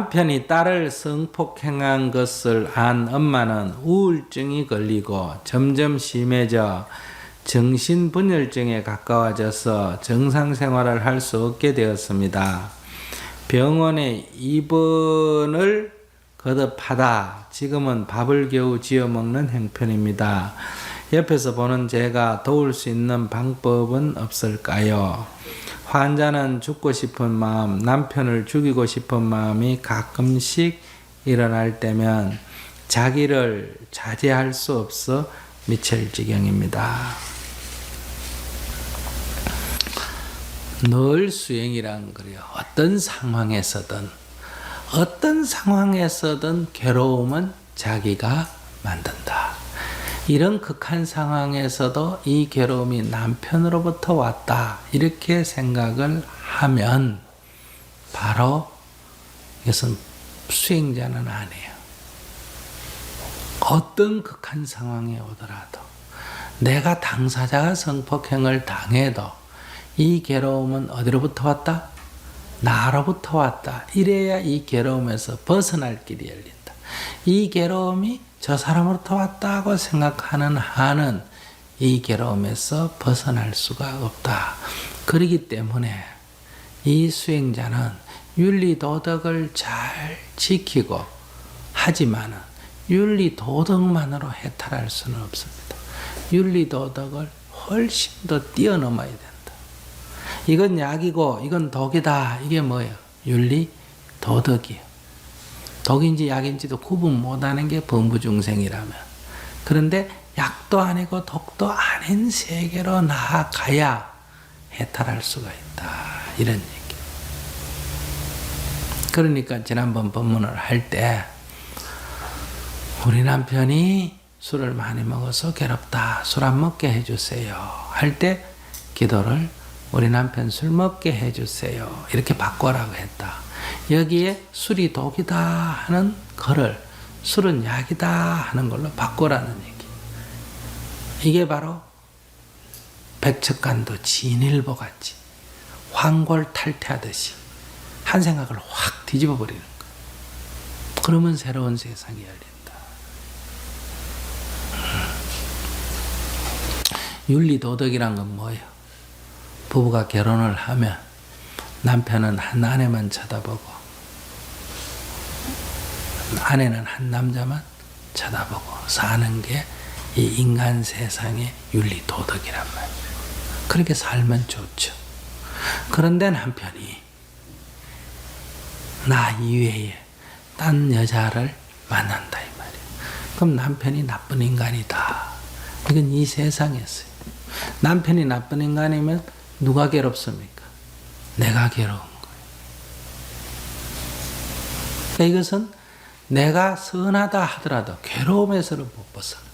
남편이 딸을 성폭행한 것을 안 엄마는 우울증이 걸리고 점점 심해져 정신분열증에 가까워져서 정상 생활을 할 수 없게 되었습니다. 병원에 입원을 거듭하다 지금은 밥을 겨우 지어 먹는 형편입니다. 옆에서 보는 제가 도울 수 있는 방법은 없을까요? 환자는 죽고 싶은 마음, 남편을 죽이고 싶은 마음이 가끔씩 일어날 때면 자기를 자제할 수 없어 미칠 지경입니다. 늘 수행이란 그래요. 어떤 상황에서든 괴로움은 자기가 만든다. 이런 극한 상황에서도 이 괴로움이 남편으로부터 왔다. 이렇게 생각을 하면 바로 이것은 수행자는 아니에요. 어떤 극한 상황이 오더라도 내가 당사자가 성폭행을 당해도 이 괴로움은 어디로부터 왔다? 나로부터 왔다. 이래야 이 괴로움에서 벗어날 길이 열린다. 이 괴로움이 저 사람으로부터 왔다고 생각하는 한은 이 괴로움에서 벗어날 수가 없다. 그렇기 때문에 이 수행자는 윤리도덕을 잘 지키고 하지만은 윤리도덕만으로 해탈할 수는 없습니다. 윤리도덕을 훨씬 더 뛰어넘어야 된다. 이건 약이고 이건 독이다. 이게 뭐예요? 윤리도덕이에요. 독인지 약인지도 구분 못하는 게 범부중생이라면. 그런데 약도 아니고 독도 아닌 세계로 나아가야 해탈할 수가 있다. 이런 얘기. 그러니까 지난번 법문을 할 때 우리 남편이 술을 많이 먹어서 괴롭다. 술 안 먹게 해주세요. 할 때 기도를 우리 남편 술 먹게 해주세요. 이렇게 바꿔라고 했다. 여기에 술이 독이다 하는 거를 술은 약이다 하는 걸로 바꾸라는 얘기. 이게 바로 백척간도 진일보 같이 황골탈퇴하듯이 한 생각을 확 뒤집어 버리는 거예요. 그러면 새로운 세상이 열린다. 윤리도덕이란 건 뭐예요? 부부가 결혼을 하면 남편은 한 아내만 쳐다보고 아내는 한 남자만 쳐다보고 사는 게 이 인간 세상의 윤리도덕이란 말이에요. 그렇게 살면 좋죠. 그런데 남편이 나 이외에 딴 여자를 만난다 이 말이에요. 그럼 남편이 나쁜 인간이다. 이건 이 세상에서요. 남편이 나쁜 인간이면 누가 괴롭습니까? 내가 괴로운 거예요. 그러니까 이것은 내가 선하다 하더라도 괴로움에서는 못 벗어나.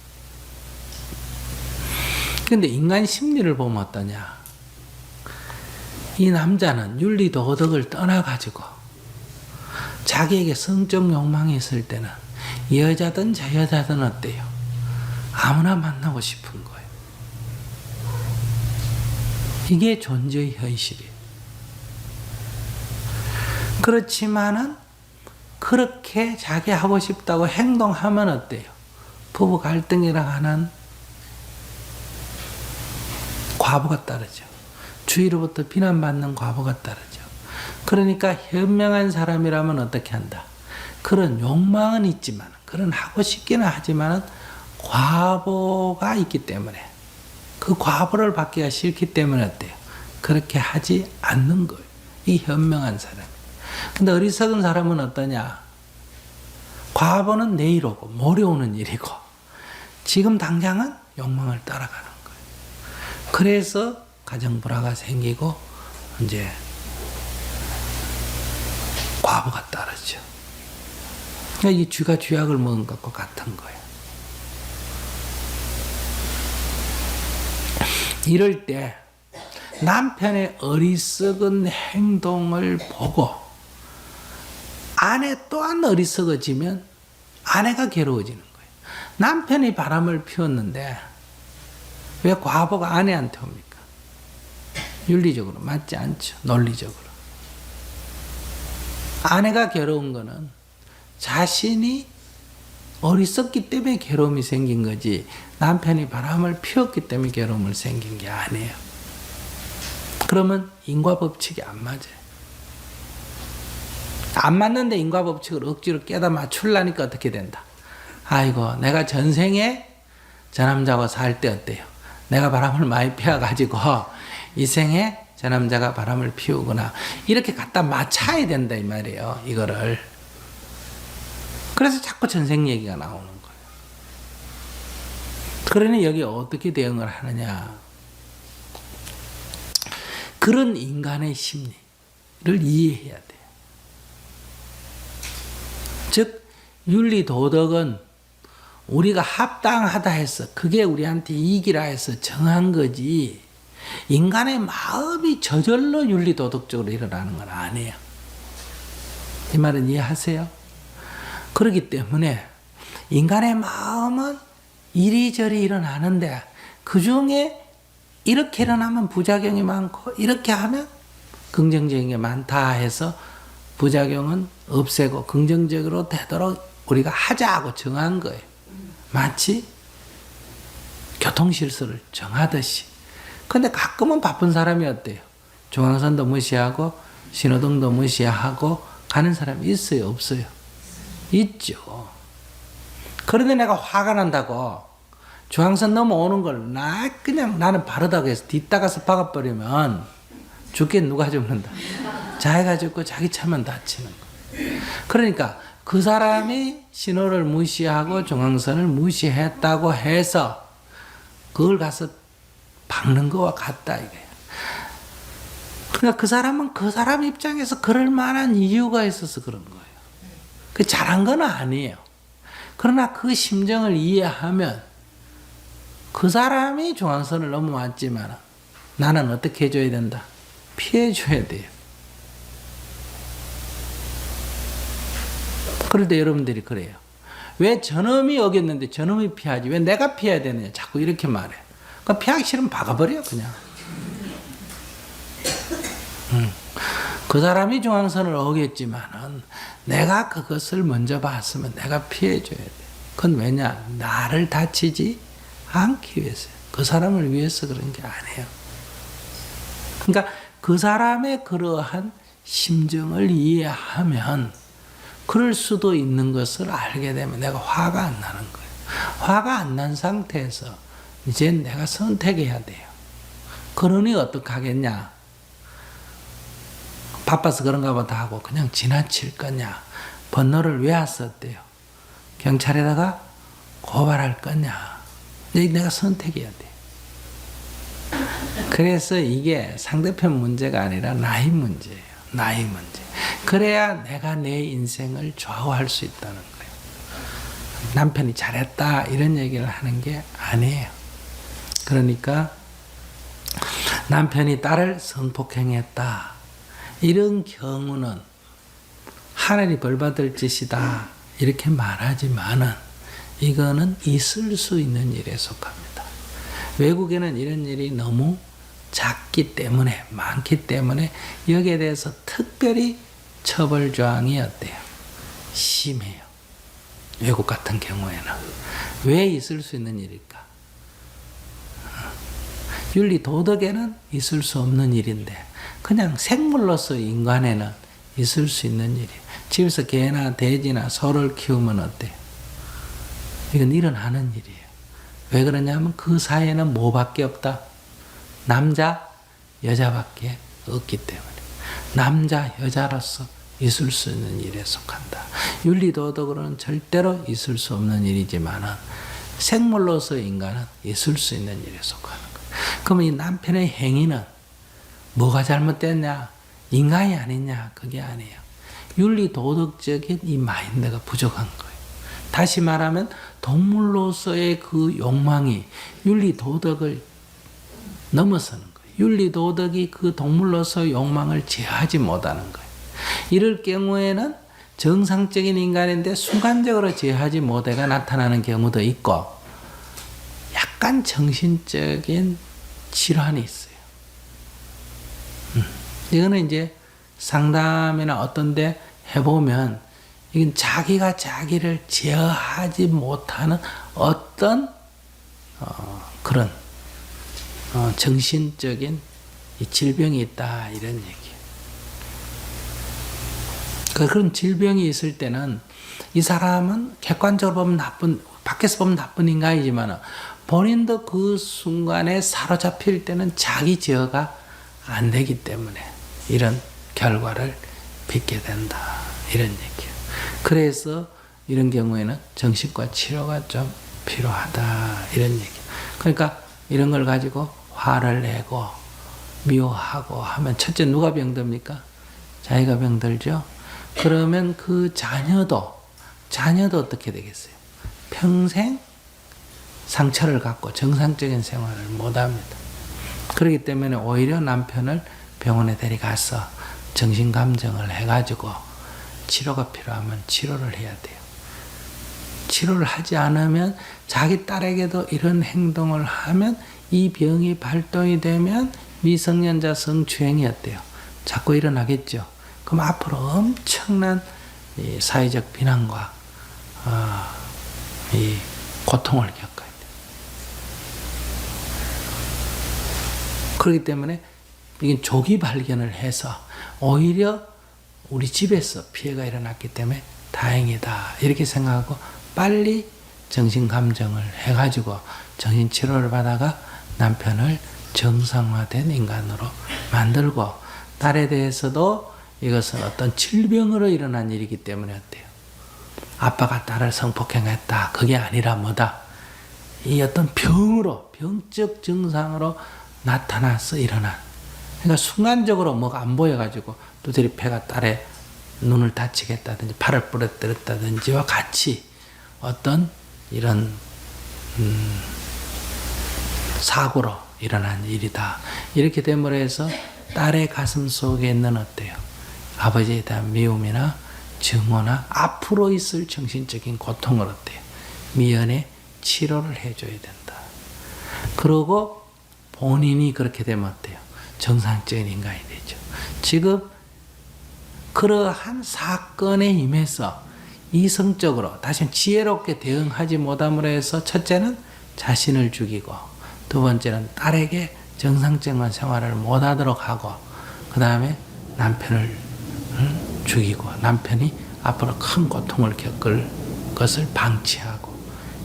그런데 인간 심리를 보면 어떠냐? 이 남자는 윤리도덕을 떠나가지고 자기에게 성적 욕망이 있을 때는 여자든 저 여자든 어때요? 아무나 만나고 싶은 거예요. 이게 존재의 현실이에요. 그렇지만은 그렇게 자기 하고 싶다고 행동하면 어때요? 부부 갈등이라 하는 과부가 따르죠. 주위로부터 비난받는 과부가 따르죠. 그러니까 현명한 사람이라면 어떻게 한다? 그런 욕망은 있지만, 그런 하고 싶기는 하지만 과부가 있기 때문에 그 과부를 받기가 싫기 때문에 어때요? 그렇게 하지 않는 거예요. 이 현명한 사람. 근데 어리석은 사람은 어떠냐? 과부는 내일 오고 모레 오는 일이고 지금 당장은 욕망을 따라가는 거예요. 그래서 가정불화가 생기고 이제 과부가 따르죠. 그러니까 이 쥐가 쥐약을 먹은 것과 같은 거예요. 이럴 때 남편의 어리석은 행동을 보고 아내 또한 어리석어지면 아내가 괴로워지는 거예요. 남편이 바람을 피웠는데 왜 과부가 아내한테 옵니까? 윤리적으로 맞지 않죠. 논리적으로. 아내가 괴로운 거는 자신이 어리석기 때문에 괴로움이 생긴 거지 남편이 바람을 피웠기 때문에 괴로움을 생긴 게 아니에요. 그러면 인과법칙이 안 맞아요. 안 맞는데 인과법칙을 억지로 깨다 맞추려니까 어떻게 된다. 아이고 내가 전생에 저 남자하고 살 때 어때요? 내가 바람을 많이 피워가지고 이 생에 저 남자가 바람을 피우거나 이렇게 갖다 맞춰야 된다 이 말이에요. 이거를. 그래서 자꾸 전생 얘기가 나오는 거예요. 그러니 여기 어떻게 대응을 하느냐. 그런 인간의 심리를 이해해야 돼요. 즉 윤리도덕은 우리가 합당하다 해서 그게 우리한테 이익이라 해서 정한 거지 인간의 마음이 저절로 윤리도덕적으로 일어나는 건 아니에요. 이 말은 이해하세요? 그렇기 때문에 인간의 마음은 이리저리 일어나는데 그 중에 이렇게 일어나면 부작용이 많고 이렇게 하면 긍정적인 게 많다 해서 부작용은 없애고 긍정적으로 되도록 우리가 하자고 정한 거예요. 마치 교통실수를 정하듯이. 근데 가끔은 바쁜 사람이 어때요? 중앙선도 무시하고 신호등도 무시하고 가는 사람이 있어요? 없어요? 있죠. 그런데 내가 화가 난다고 중앙선 넘어오는 걸 그냥 나는 바르다고 해서 뒷다가서 박아버리면 죽긴 누가 죽는다. 자기가 죽고 자기 차만 다치는 거예요. 그러니까 그 사람이 신호를 무시하고 중앙선을 무시했다고 해서 그걸 가서 박는 거와 같다 이거예요. 그러니까 그 사람은 그 사람 입장에서 그럴 만한 이유가 있어서 그런 거예요. 그 잘한 건 아니에요. 그러나 그 심정을 이해하면 그 사람이 중앙선을 넘어왔지만 나는 어떻게 해줘야 된다? 피해줘야 돼요. 그럴 때 여러분들이 그래요. 왜 저놈이 어겼는데 저놈이 피하지? 왜 내가 피해야 되느냐? 자꾸 이렇게 말해. 그러니까 피하기 싫으면 박아버려 그냥. 그 사람이 중앙선을 어겼지만은 내가 그것을 먼저 봤으면 내가 피해줘야 돼. 그건 왜냐? 나를 다치지 않기 위해서요. 그 사람을 위해서 그런 게 아니에요. 그러니까 그 사람의 그러한 심정을 이해하면 그럴 수도 있는 것을 알게 되면 내가 화가 안 나는 거예요. 화가 안 난 상태에서 이제 내가 선택해야 돼요. 그러니 어떡하겠냐? 바빠서 그런가 보다 하고 그냥 지나칠 거냐? 번호를 외웠었대요. 경찰에다가 고발할 거냐? 내가 선택해야 돼. 그래서 이게 상대편 문제가 아니라 나의 문제예요. 나의 문제. 그래야 내가 내 인생을 좌우할 수 있다는 거예요. 남편이 잘했다 이런 얘기를 하는 게 아니에요. 그러니까 남편이 딸을 성폭행했다 이런 경우는 하늘이 벌받을 짓이다 이렇게 말하지만은 이거는 있을 수 있는 일에 속합니다. 외국에는 이런 일이 너무 작기 때문에 많기 때문에 여기에 대해서 특별히 처벌 조항이 어때요? 심해요. 외국 같은 경우에는. 왜 있을 수 있는 일일까? 윤리 도덕에는 있을 수 없는 일인데 그냥 생물로서 인간에는 있을 수 있는 일이에요. 집에서 개나 돼지나 소를 키우면 어때요? 이건 일어나는 일이에요. 왜 그러냐면 그 사이에는 뭐밖에 없다? 남자, 여자밖에 없기 때문에 남자, 여자로서 있을 수 있는 일에 속한다. 윤리도덕으로는 절대로 있을 수 없는 일이지만 생물로서 인간은 있을 수 있는 일에 속하는 거예요. 그러면 이 남편의 행위는 뭐가 잘못됐냐? 인간이 아니냐? 그게 아니에요. 윤리도덕적인 이 마인드가 부족한 거예요. 다시 말하면 동물로서의 그 욕망이 윤리도덕을 넘어서는 거예요. 윤리도덕이 그 동물로서 욕망을 제어하지 못하는 거예요. 이럴 경우에는 정상적인 인간인데 순간적으로 제어하지 못해가 나타나는 경우도 있고 약간 정신적인 질환이 있어요. 이거는 이제 상담이나 어떤 데 해보면 이건 자기가 자기를 제어하지 못하는 어떤 그런 정신적인 이 질병이 있다 이런 얘기예요. 그런 질병이 있을 때는 이 사람은 객관적으로 보면 밖에서 보면 나쁜 인간이지만 본인도 그 순간에 사로잡힐 때는 자기 제어가 안 되기 때문에 이런 결과를 빚게 된다 이런 얘기예요. 그래서 이런 경우에는 정신과 치료가 좀 필요하다 이런 얘기예요. 그러니까 이런 걸 가지고 화를 내고 미워하고 하면 첫째 누가 병듭니까? 자기가 병들죠. 그러면 그 자녀도 어떻게 되겠어요? 평생 상처를 갖고 정상적인 생활을 못합니다. 그렇기 때문에 오히려 남편을 병원에 데려가서 정신감정을 해가지고 치료가 필요하면 치료를 해야 돼요. 치료를 하지 않으면 자기 딸에게도 이런 행동을 하면 이 병이 발동이 되면 미성년자 성추행이 어때요? 자꾸 일어나겠죠. 그럼 앞으로 엄청난 이 사회적 비난과 이 고통을 겪어야 돼요. 그렇기 때문에 이게 조기 발견을 해서 오히려 우리 집에서 피해가 일어났기 때문에 다행이다 이렇게 생각하고 빨리 정신감정을 해가지고 정신치료를 받아가 남편을 정상화된 인간으로 만들고 딸에 대해서도 이것은 어떤 질병으로 일어난 일이기 때문에 어때요? 아빠가 딸을 성폭행했다. 그게 아니라 뭐다? 이 어떤 병적 증상으로 나타나서 일어난. 그러니까 순간적으로 뭐가 안 보여가지고 두드리 패가 딸의 눈을 다치겠다든지 팔을 부러뜨렸다든지와 같이 어떤 이런 사고로 일어난 일이다. 이렇게 됨으로 해서 딸의 가슴 속에 있는 어때요? 아버지에 대한 미움이나 증오나 앞으로 있을 정신적인 고통을 어때요? 미연에 치료를 해줘야 된다. 그러고 본인이 그렇게 되면 어때요? 정상적인 인간이 되죠. 지금 그러한 사건에 임해서 이성적으로 다시 지혜롭게 대응하지 못함으로 해서 첫째는 자신을 죽이고 두 번째는 딸에게 정상적인 생활을 못하도록 하고 그 다음에 남편을 죽이고 남편이 앞으로 큰 고통을 겪을 것을 방치하고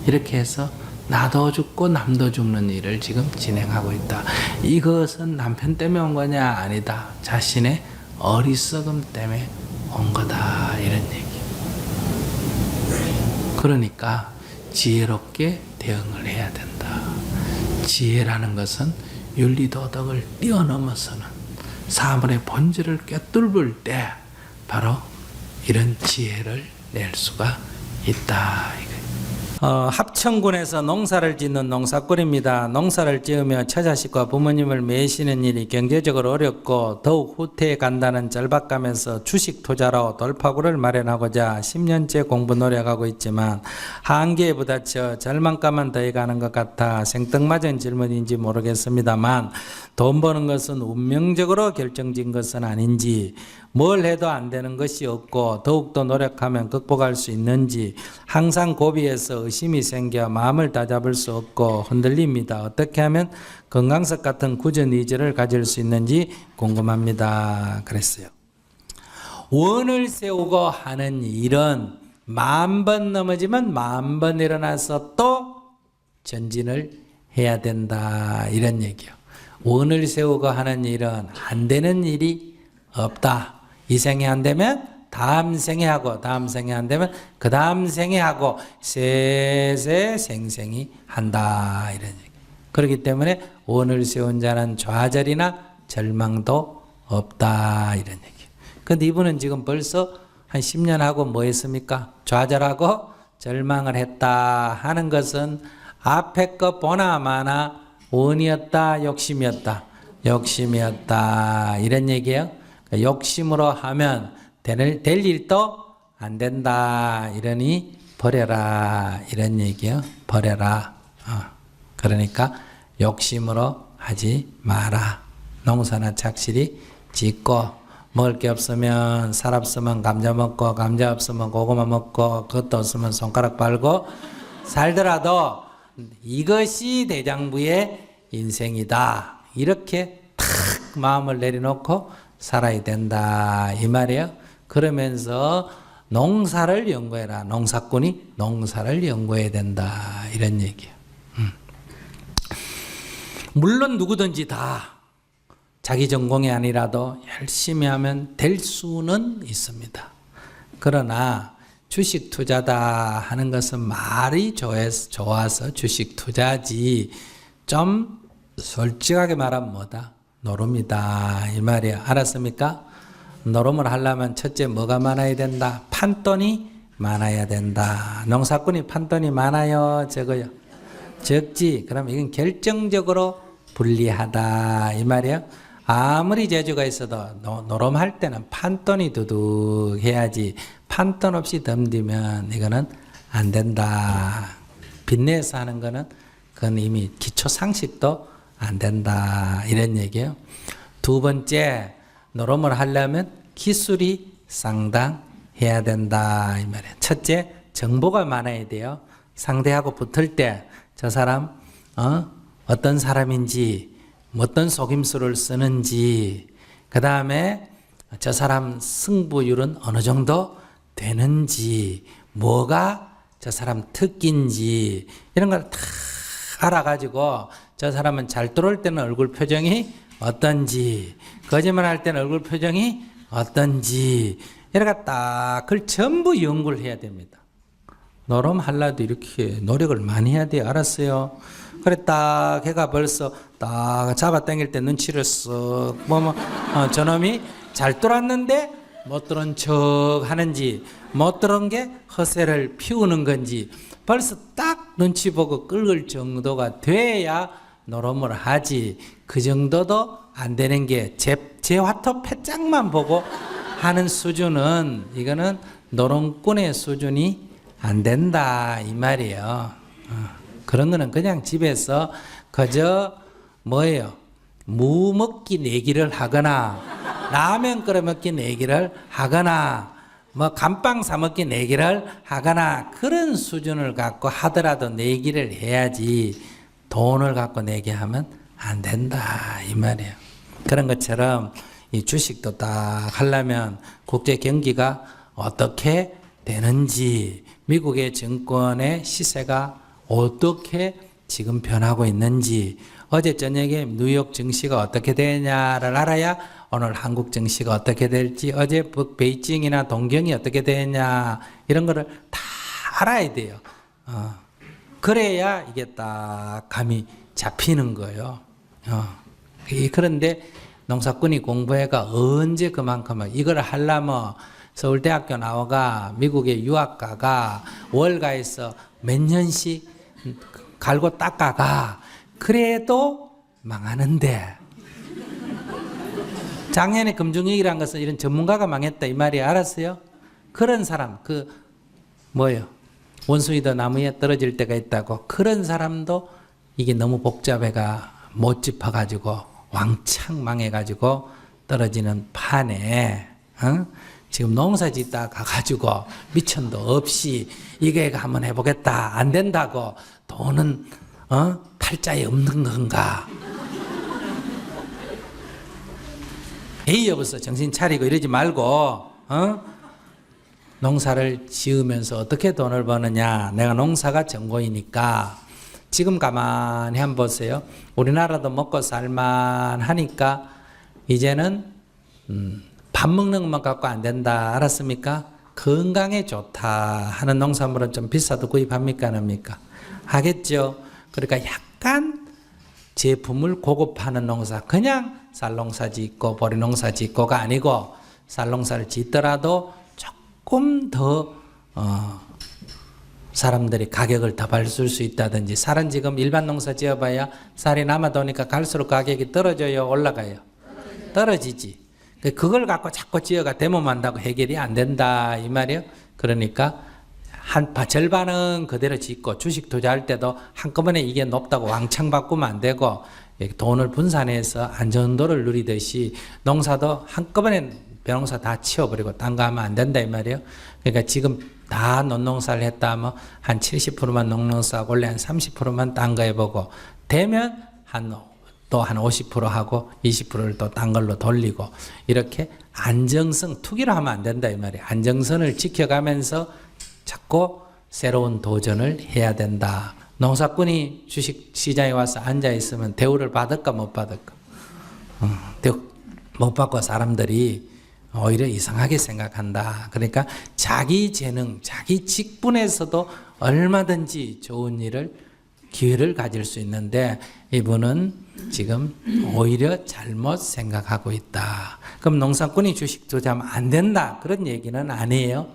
이렇게 해서 나도 죽고 남도 죽는 일을 지금 진행하고 있다. 이것은 남편 때문에 온 거냐? 아니다. 자신의 어리석음 때문에 온 거다. 이런 얘기. 그러니까 지혜롭게 대응을 해야 된다. 지혜라는 것은 윤리도덕을 뛰어넘어서는 사물의 본질을 꿰뚫을 때 바로 이런 지혜를 낼 수가 있다. 합천군에서 농사를 짓는 농사꾼입니다. 농사를 지으며 처자식과 부모님을 매시는 일이 경제적으로 어렵고 더욱 후퇴해 간다는 절박감에서 주식 투자로 돌파구를 마련하고자 10년째 공부 노력하고 있지만 한계에 부딪혀 절망감만 더해가는 것 같아 생뚱맞은 질문인지 모르겠습니다만 돈 버는 것은 운명적으로 결정진 것은 아닌지 뭘 해도 안 되는 것이 없고 더욱더 노력하면 극복할 수 있는지 항상 고비에서 의심이 생겨 마음을 다잡을 수 없고 흔들립니다. 어떻게 하면 건강석 같은 구전 의지를 가질 수 있는지 궁금합니다. 그랬어요. 원을 세우고 하는 일은 10,000번 넘어지면 10,000번 일어나서 또 전진을 해야 된다. 이런 얘기요. 원을 세우고 하는 일은 안 되는 일이 없다. 이 생에 안 되면 다음 생에 하고 다음 생에 안 되면 그 다음 생에 하고 세세생생이 한다. 이런 얘기. 그렇기 때문에 원을 세운 자는 좌절이나 절망도 없다. 이런 얘기. 근데 이분은 지금 벌써 한 10년 하고 뭐 했습니까? 좌절하고 절망을 했다 하는 것은 앞에 거 보나 마나 원이었다, 욕심이었다. 욕심이었다. 이런 얘기예요. 욕심으로 하면 될 일도 안 된다. 이러니 버려라. 이런 얘기예요. 버려라. 그러니까 욕심으로 하지 마라. 농사나 착실히 짓고 먹을 게 없으면 살 없으면 감자 먹고 감자 없으면 고구마 먹고 그것도 없으면 손가락 빨고 살더라도 이것이 대장부의 인생이다. 이렇게 탁 마음을 내려놓고 살아야 된다 이 말이에요. 그러면서 농사를 연구해라. 농사꾼이 농사를 연구해야 된다 이런 얘기예요. 물론 누구든지 다 자기 전공이 아니라도 열심히 하면 될 수는 있습니다. 그러나 주식 투자다 하는 것은 말이 좋아서 주식 투자지, 좀 솔직하게 말하면 뭐다? 노름이다 이 말이야. 알았습니까? 노름을 하려면 첫째 뭐가 많아야 된다? 판돈이 많아야 된다. 농사꾼이 판돈이 많아요, 적어요? 적지. 그럼 이건 결정적으로 불리하다 이 말이야. 아무리 재주가 있어도 노름할 때는 판돈이 두둑해야지, 판돈 없이 덤비면 이거는 안 된다. 빚내서 하는 거는 그건 이미 기초 상식도 안 된다 이런 얘기예요. 두 번째, 노름을 하려면 기술이 상당해야 된다 이 말이에요. 첫째, 정보가 많아야 돼요. 상대하고 붙을 때 저 사람 어떤 사람인지, 어떤 속임수를 쓰는지, 그 다음에 저 사람 승부율은 어느 정도 되는지, 뭐가 저 사람 특기인지 이런 걸 다 알아가지고 저 사람은 잘 들어올 때는 얼굴 표정이 어떤지, 거짓말할 때는 얼굴 표정이 어떤지 이렇게 딱 그걸 전부 연구를 해야 됩니다. 노름 할라도 이렇게 노력을 많이 해야 돼요. 알았어요? 그래 딱 걔가 벌써 딱 잡아 당길 때 눈치를 쓱 저놈이 잘 들었는데 못 들은 척 하는지, 못 들은 게 허세를 피우는 건지 벌써 딱 눈치 보고 끌을 정도가 돼야 노름을 하지. 그 정도도 안 되는 게 제 화토 패짝만 보고 하는 수준은, 이거는 노름꾼의 수준이 안 된다 이 말이에요. 그런 거는 그냥 집에서 그저 뭐예요? 무 먹기 내기를 하거나 라면 끓여 먹기 내기를 하거나 뭐 감빵 사 먹기 내기를 하거나 그런 수준을 갖고 하더라도 내기를 해야지, 돈을 갖고 내기 하면 안 된다 이 말이에요. 그런 것처럼 이 주식도 딱 하려면 국제 경기가 어떻게 되는지, 미국의 증권의 시세가 어떻게 지금 변하고 있는지, 어제 저녁에 뉴욕 증시가 어떻게 되냐를 알아야 오늘 한국 증시가 어떻게 될지, 어제 베이징이나 동경이 어떻게 되냐 이런 거를 다 알아야 돼요. 그래야 이게 딱 감이 잡히는 거예요. 그런데 농사꾼이 공부해가 언제 그만큼 이걸 하려면 서울대학교 나와가 미국에 유학가가 월가에서 몇 년씩 갈고 닦아가, 그래도 망하는데. 작년에 금중위기란 것은 이런 전문가가 망했다 이 말이 알았어요? 그런 사람, 원숭이도 나무에 떨어질 때가 있다고, 그런 사람도 이게 너무 복잡해가 못 짚어가지고 왕창 망해가지고 떨어지는 판에, 지금 농사 짓다 가가지고 미천도 없이 이게 한번 해보겠다 안 된다고 돈은 팔자에 없는 건가? 에이 여보서 정신 차리고 이러지 말고 농사를 지으면서 어떻게 돈을 버느냐. 내가 농사가 전공이니까 지금 가만히 한번 보세요. 우리나라도 먹고 살만 하니까 이제는 밥 먹는 것만 갖고 안 된다. 알았습니까? 건강에 좋다 하는 농산물은 좀 비싸도 구입합니까? 안 합니까? 하겠죠. 그러니까 약간 제품을 고급화하는 농사, 그냥 쌀농사 짓고 보리농사 짓고가 아니고 쌀농사를 짓더라도 조금 더 사람들이 가격을 더 받을 수 있다든지. 쌀은 지금 일반 농사 지어봐야 쌀이 남아도니까 갈수록 가격이 떨어져요, 올라가요? 떨어지지. 그걸 갖고 자꾸 지어가 대모만다고 해결이 안 된다 이 말이에요. 그러니까 절반은 그대로 짓고, 주식 투자할 때도 한꺼번에 이게 높다고 왕창 바꾸면 안 되고 돈을 분산해서 안전도를 누리듯이 농사도 한꺼번에 벼농사 다 치워버리고 딴 거 하면 안 된다 이 말이에요. 그러니까 지금 다 논농사를 했다 하면 한 70%만 농농사하고 원래 한 30%만 딴 거 해보고 되면 또 한 50% 하고 20%를 또 딴 걸로 돌리고 이렇게 안정성, 투기로 하면 안 된다 이 말이에요. 안정선을 지켜가면서 자꾸 새로운 도전을 해야 된다. 농사꾼이 주식시장에 와서 앉아있으면 대우를 받을까 못 받을까? 대우 못 받고 사람들이 오히려 이상하게 생각한다. 그러니까 자기 재능, 자기 직분에서도 얼마든지 좋은 기회를 가질 수 있는데 이분은 지금 오히려 잘못 생각하고 있다. 그럼 농사꾼이 주식 투자하면 안 된다. 그런 얘기는 아니에요.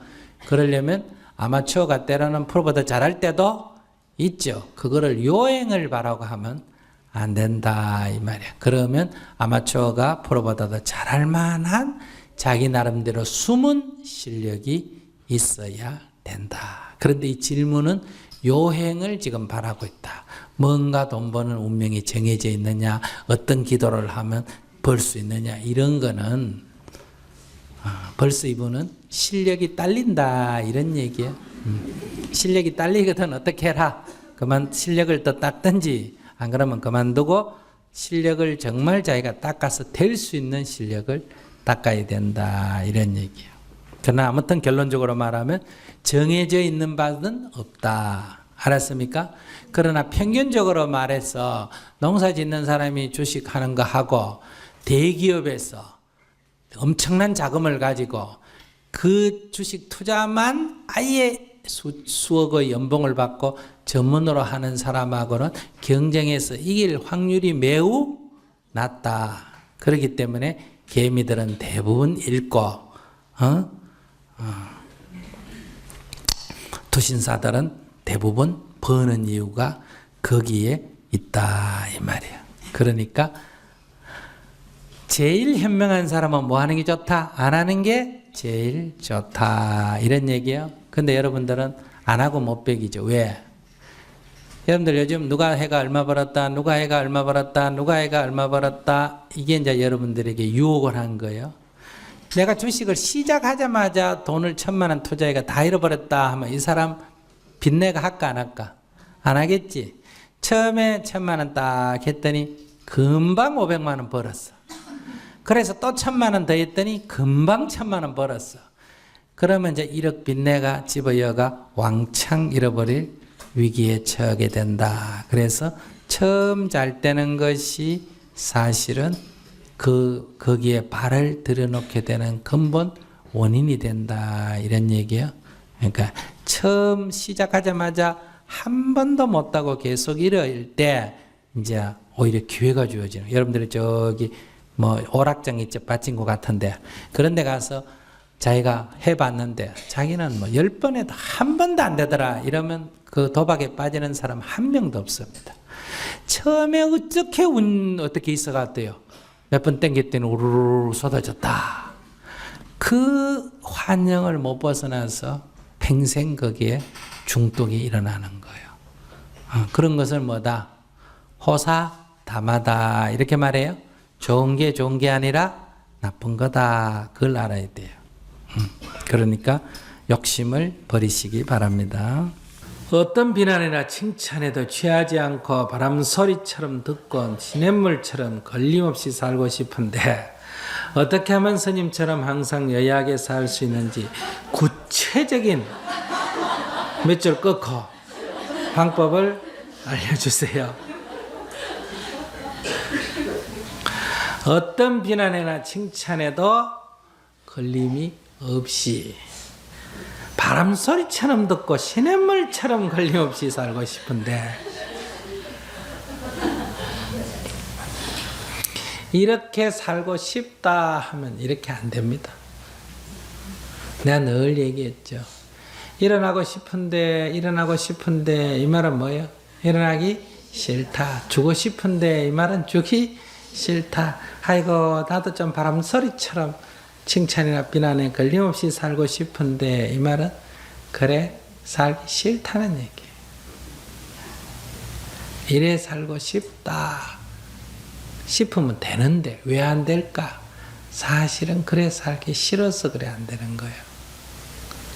그러려면 아마추어가 때로는 프로보다 잘할 때도 있죠. 그거를 요행을 바라고 하면 안 된다 이 말이야. 그러면 아마추어가 프로보다 더 잘할 만한 자기 나름대로 숨은 실력이 있어야 된다. 그런데 이 질문은 요행을 지금 바라고 있다. 뭔가 돈 버는 운명이 정해져 있느냐, 어떤 기도를 하면 벌 수 있느냐, 이런 거는 벌써 이분은 실력이 딸린다 이런 얘기예요. 실력이 딸리거든 어떻게 해라. 그만 실력을 더 닦든지 안 그러면 그만두고 실력을 정말 자기가 닦아서 될 수 있는 실력을 닦아야 된다 이런 얘기예요. 그러나 아무튼 결론적으로 말하면 정해져 있는 바는 없다. 알았습니까? 그러나 평균적으로 말해서 농사 짓는 사람이 주식하는 거 하고 대기업에서 엄청난 자금을 가지고 그 주식 투자만 아예 수억의 연봉을 받고 전문으로 하는 사람하고는 경쟁에서 이길 확률이 매우 낮다. 그렇기 때문에 개미들은 대부분 잃고 투신사들은 대부분 버는 이유가 거기에 있다 이 말이에요. 그러니까 제일 현명한 사람은 뭐 하는 게 좋다? 안 하는 게 제일 좋다 이런 얘기예요. 근데 여러분들은 안 하고 못 배기죠. 왜? 여러분들 요즘 누가 해가 얼마 벌었다, 누가 해가 얼마 벌었다, 누가 해가 얼마 벌었다, 이게 이제 여러분들에게 유혹을 한 거예요. 내가 주식을 시작하자마자 돈을 1,000만 원 투자해가 다 잃어버렸다 하면 이 사람 빚내가 할까 안 할까? 안 하겠지. 처음에 1,000만 원 딱 했더니 금방 500만 원 벌었어. 그래서 또 1,000만 원 더 했더니 금방 1,000만 원 벌었어. 그러면 이제 1억 빚내가 집어여가 왕창 잃어버릴 위기에 처하게 된다. 그래서 처음 잘 되는 것이 사실은 거기에 발을 들여놓게 되는 근본 원인이 된다. 이런 얘기예요. 그러니까 처음 시작하자마자 한 번도 못하고 계속 이럴 때 이제 오히려 기회가 주어지는. 여러분들이 저기 뭐 오락장 있죠. 빠친구 같은데 그런 데 가서 자기가 해봤는데 자기는 뭐 10번 해도 한 번도 안 되더라 이러면 그 도박에 빠지는 사람 한 명도 없습니다. 처음에 어떻게 있어갔대요. 몇 번 땡겼더니 우르르 쏟아졌다. 그 환영을 못 벗어나서 평생 거기에 중독이 일어나는 거예요. 그런 것을 뭐다? 호사다마다 이렇게 말해요. 좋은 게 아니라 나쁜 거다. 그걸 알아야 돼요. 그러니까 욕심을 버리시기 바랍니다. 어떤 비난이나 칭찬에도 취하지 않고 바람 소리처럼 듣고 시냇물처럼 걸림없이 살고 싶은데 어떻게 하면 스님처럼 항상 여야하게 살 수 있는지 구체적인 몇 줄 끊고 방법을 알려주세요. 어떤 비난이나 칭찬에도 걸림이 없이 바람소리처럼 듣고 시냇물처럼 걸림없이 살고 싶은데 이렇게 살고 싶다 하면 이렇게 안 됩니다. 내가 늘 얘기했죠. 일어나고 싶은데 이 말은 뭐예요? 일어나기 싫다. 주고 싶은데 이 말은 주기 싫다. 아이고 나도 좀 바람소리처럼 칭찬이나 비난에 걸림없이 살고 싶은데 이 말은 그래 살기 싫다는 얘기예요. 이래 살고 싶다 싶으면 되는데 왜 안 될까? 사실은 그래 살기 싫어서 그래 안 되는 거예요.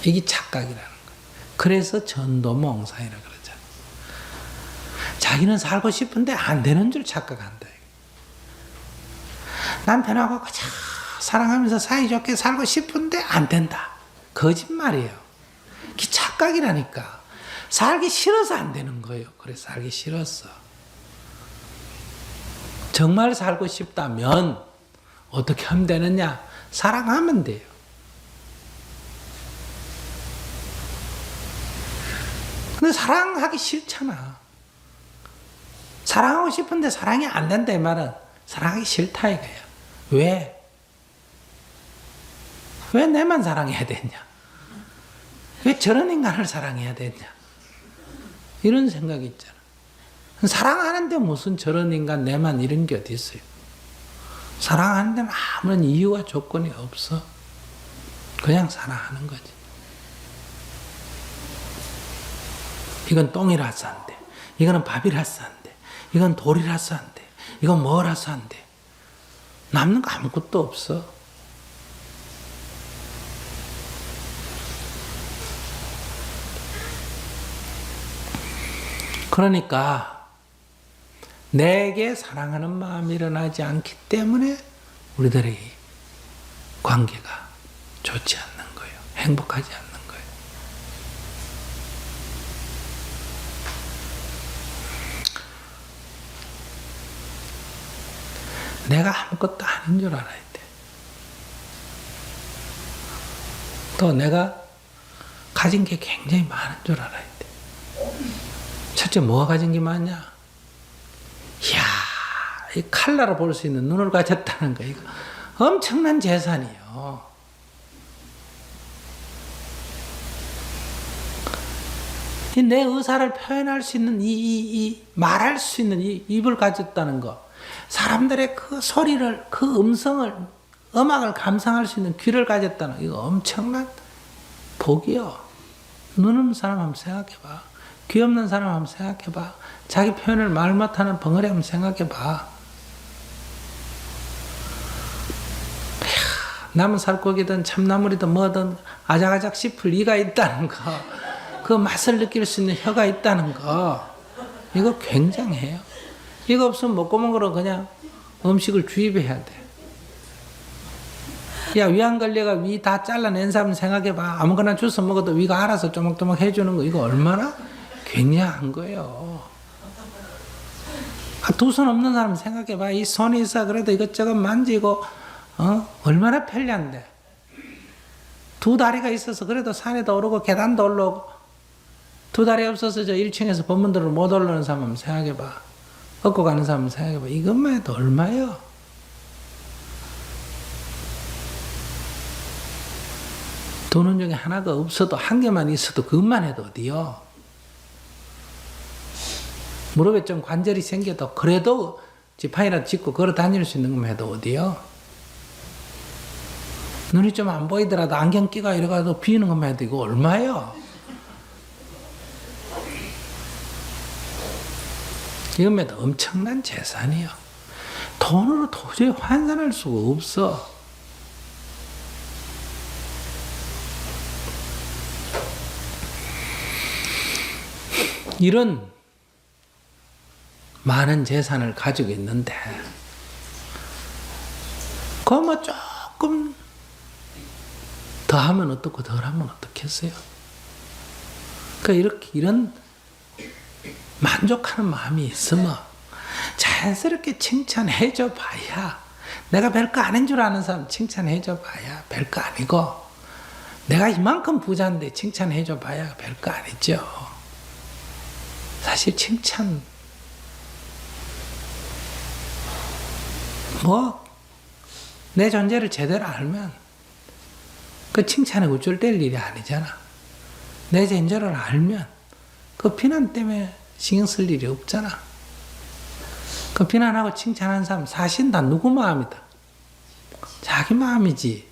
이게 착각이라는 거예요. 그래서 전도몽상이라 그러잖아요. 자기는 살고 싶은데 안 되는 줄 착각한다. 남편하고 가장 사랑하면서 사이좋게 살고 싶은데 안 된다. 거짓말이에요. 그게 착각이라니까. 살기 싫어서 안 되는 거예요. 그래 살기 싫었어. 정말 살고 싶다면 어떻게 하면 되느냐? 사랑하면 돼요. 근데 사랑하기 싫잖아. 사랑하고 싶은데 사랑이 안 된다 이 말은 사랑하기 싫다 이거야. 왜? 왜 내만 사랑해야 되냐? 왜 저런 인간을 사랑해야 되냐? 이런 생각이 있잖아. 사랑하는데 무슨 저런 인간 내만 이런 게 어디 있어요? 사랑하는 데는 아무런 이유와 조건이 없어. 그냥 사랑하는 거지. 이건 똥이라서 안 돼. 이거는 밥이라서 안 돼. 이건 돌이라서 안 돼. 이건 뭐라서 안 돼. 남는 거 아무것도 없어. 그러니까 내게 사랑하는 마음이 일어나지 않기 때문에 우리들의 관계가 좋지 않는 거예요. 행복하지 않는 거예요. 내가 아무것도 아닌 줄 알아야 돼. 또 내가 가진 게 굉장히 많은 줄 알아야 돼. 첫째 뭐가 가진 게 많냐? 이야, 이 칼라로 볼 수 있는 눈을 가졌다는 거 이거 엄청난 재산이요. 내 의사를 표현할 수 있는 말할 수 있는 이 입을 가졌다는 거, 사람들의 그 소리를, 그 음성을, 음악을 감상할 수 있는 귀를 가졌다는 거, 이거 엄청난 복이요. 눈 없는 사람 한번 생각해봐. 귀 없는 사람 한번 생각해봐. 자기 표현을 말 못하는 벙어리 한번 생각해봐. 남은 살코기든 참나물이든 뭐든 아작아작 씹을 이가 있다는 거, 그 맛을 느낄 수 있는 혀가 있다는 거, 이거 굉장해요. 이거 없으면 목구멍으로 그냥 음식을 주입해야 돼. 야, 위안 걸려가 위 다 잘라낸 사람 생각해봐. 아무거나 주워 먹어도 위가 알아서 쪼먹쪼먹 해주는 거, 이거 얼마나 굉장한 거예요. 두 손 없는 사람 생각해봐. 이 손이 있어 그래도 이것저것 만지고 얼마나 편리한데. 두 다리가 있어서 그래도 산에도 오르고 계단도 올라오고, 두 다리 없어서 저 1층에서 법문들을 못 올라오는 사람 한번 생각해봐. 얻고 가는 사람 한번 생각해봐. 이것만 해도 얼마예요? 돈은 중에 하나가 없어도 한 개만 있어도 그것만 해도 어디요? 무릎에 좀 관절이 생겨도 그래도 지팡이라도 짚고 걸어 다닐 수 있는 것만 해도 어디요? 눈이 좀 안 보이더라도 안경 끼가 이래가지고 비는 것만 해도 이거 얼마예요? 이것만 해도 엄청난 재산이요. 돈으로 도저히 환산할 수가 없어. 이런 많은 재산을 가지고 있는데 그거 뭐 조금 더 하면 어떻고 덜 하면 어떻겠어요? 그러니까 이런 만족하는 마음이 있으면 자연스럽게 칭찬해줘 봐야, 내가 별거 아닌 줄 아는 사람 칭찬해줘 봐야 별거 아니고, 내가 이만큼 부자인데 칭찬해줘 봐야 별거 아니죠. 사실 칭찬 내 존재를 제대로 알면 그 칭찬에 우쭐댈 일이 아니잖아. 내 존재를 알면 그 비난 때문에 신경 쓸 일이 없잖아. 그 비난하고 칭찬하는 사람 사실 다 누구 마음이다? 자기 마음이지.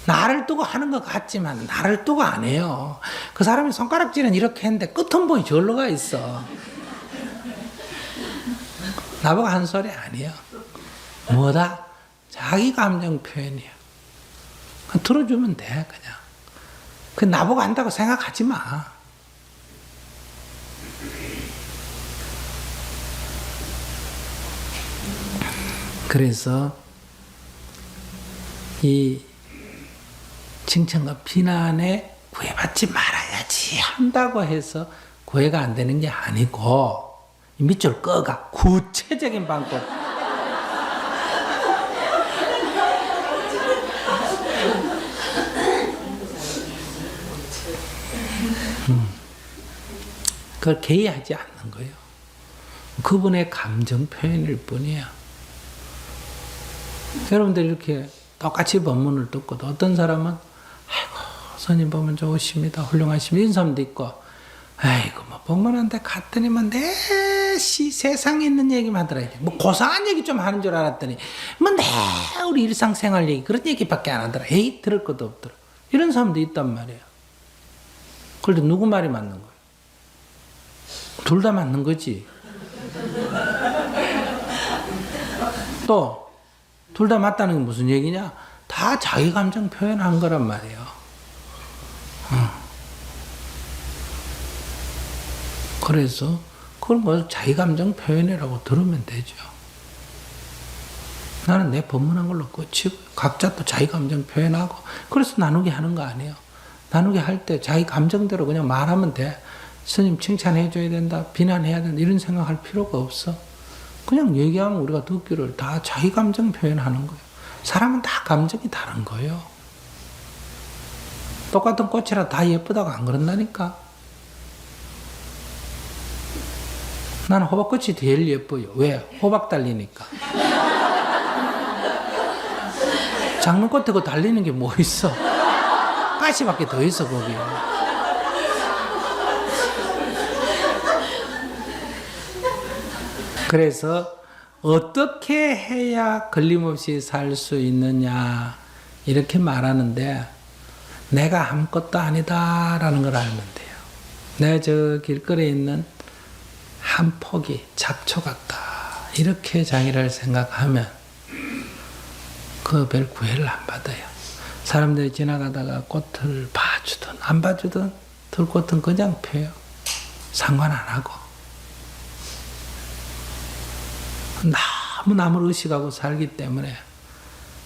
나를 두고 하는 것 같지만 나를 두고 안 해요. 그 사람이 손가락질은 이렇게 했는데 끝은봉이 절로 가 있어. 나보고 한 소리 아니에요. 뭐다? 자기 감정 표현이야. 들어주면 돼, 그냥. 그 나보고 한다고 생각하지 마. 그래서 이 칭찬과 비난에 구애받지 말아야지 한다고 해서 구애가 안 되는 게 아니고, 밑줄 꺼가 구체적인 방법. 그걸 개의하지 않는 거예요. 그분의 감정 표현일 뿐이야. 여러분들 이렇게 똑같이 법문을 듣고도 어떤 사람은 아이고 스님 법문 좋으십니다, 훌륭하십니다, 이런 사람도 있고, 아이고 뭐 법문한테 갔더니만 내 세상에 있는 얘기만 하더라고요. 뭐 고상한 얘기 좀 하는 줄 알았더니 뭐 내 우리 일상생활 얘기 그런 얘기밖에 안 하더라. 에이 들을 것도 없더라. 이런 사람도 있단 말이에요. 그런데 누구 말이 맞는 거예요? 둘 다 맞는 거지. 또 둘 다 맞다는 게 무슨 얘기냐? 다 자기 감정 표현한 거란 말이에요. 그래서 그걸 뭐 자기 감정 표현이라고 들으면 되죠. 나는 내 법문한 걸로 끝이고 각자 또 자기 감정 표현하고, 그래서 나누게 하는 거 아니에요. 나누게 할 때 자기 감정대로 그냥 말하면 돼. 스님 칭찬해줘야 된다, 비난해야 된다, 이런 생각할 필요가 없어. 그냥 얘기하면 우리가 듣기를 다 자기 감정 표현하는 거예요. 사람은 다 감정이 다른 거예요. 똑같은 꽃이라 다 예쁘다고 안 그런다니까. 나는 호박꽃이 제일 예뻐요. 왜? 호박 달리니까. 장미꽃에 그 달리는 게 뭐 있어? 가시밖에 더 있어 거기. 그래서 어떻게 해야 걸림없이 살 수 있느냐 이렇게 말하는데, 내가 아무것도 아니다라는 걸 알면 돼요. 내가 저 길거리에 있는 한 폭이 잡초 같다 이렇게 자기를 생각하면 그 별 구애를 안 받아요. 사람들이 지나가다가 꽃을 봐주든 안 봐주든 들꽃은 그냥 펴요. 상관 안 하고. 너무 남을 의식하고 살기 때문에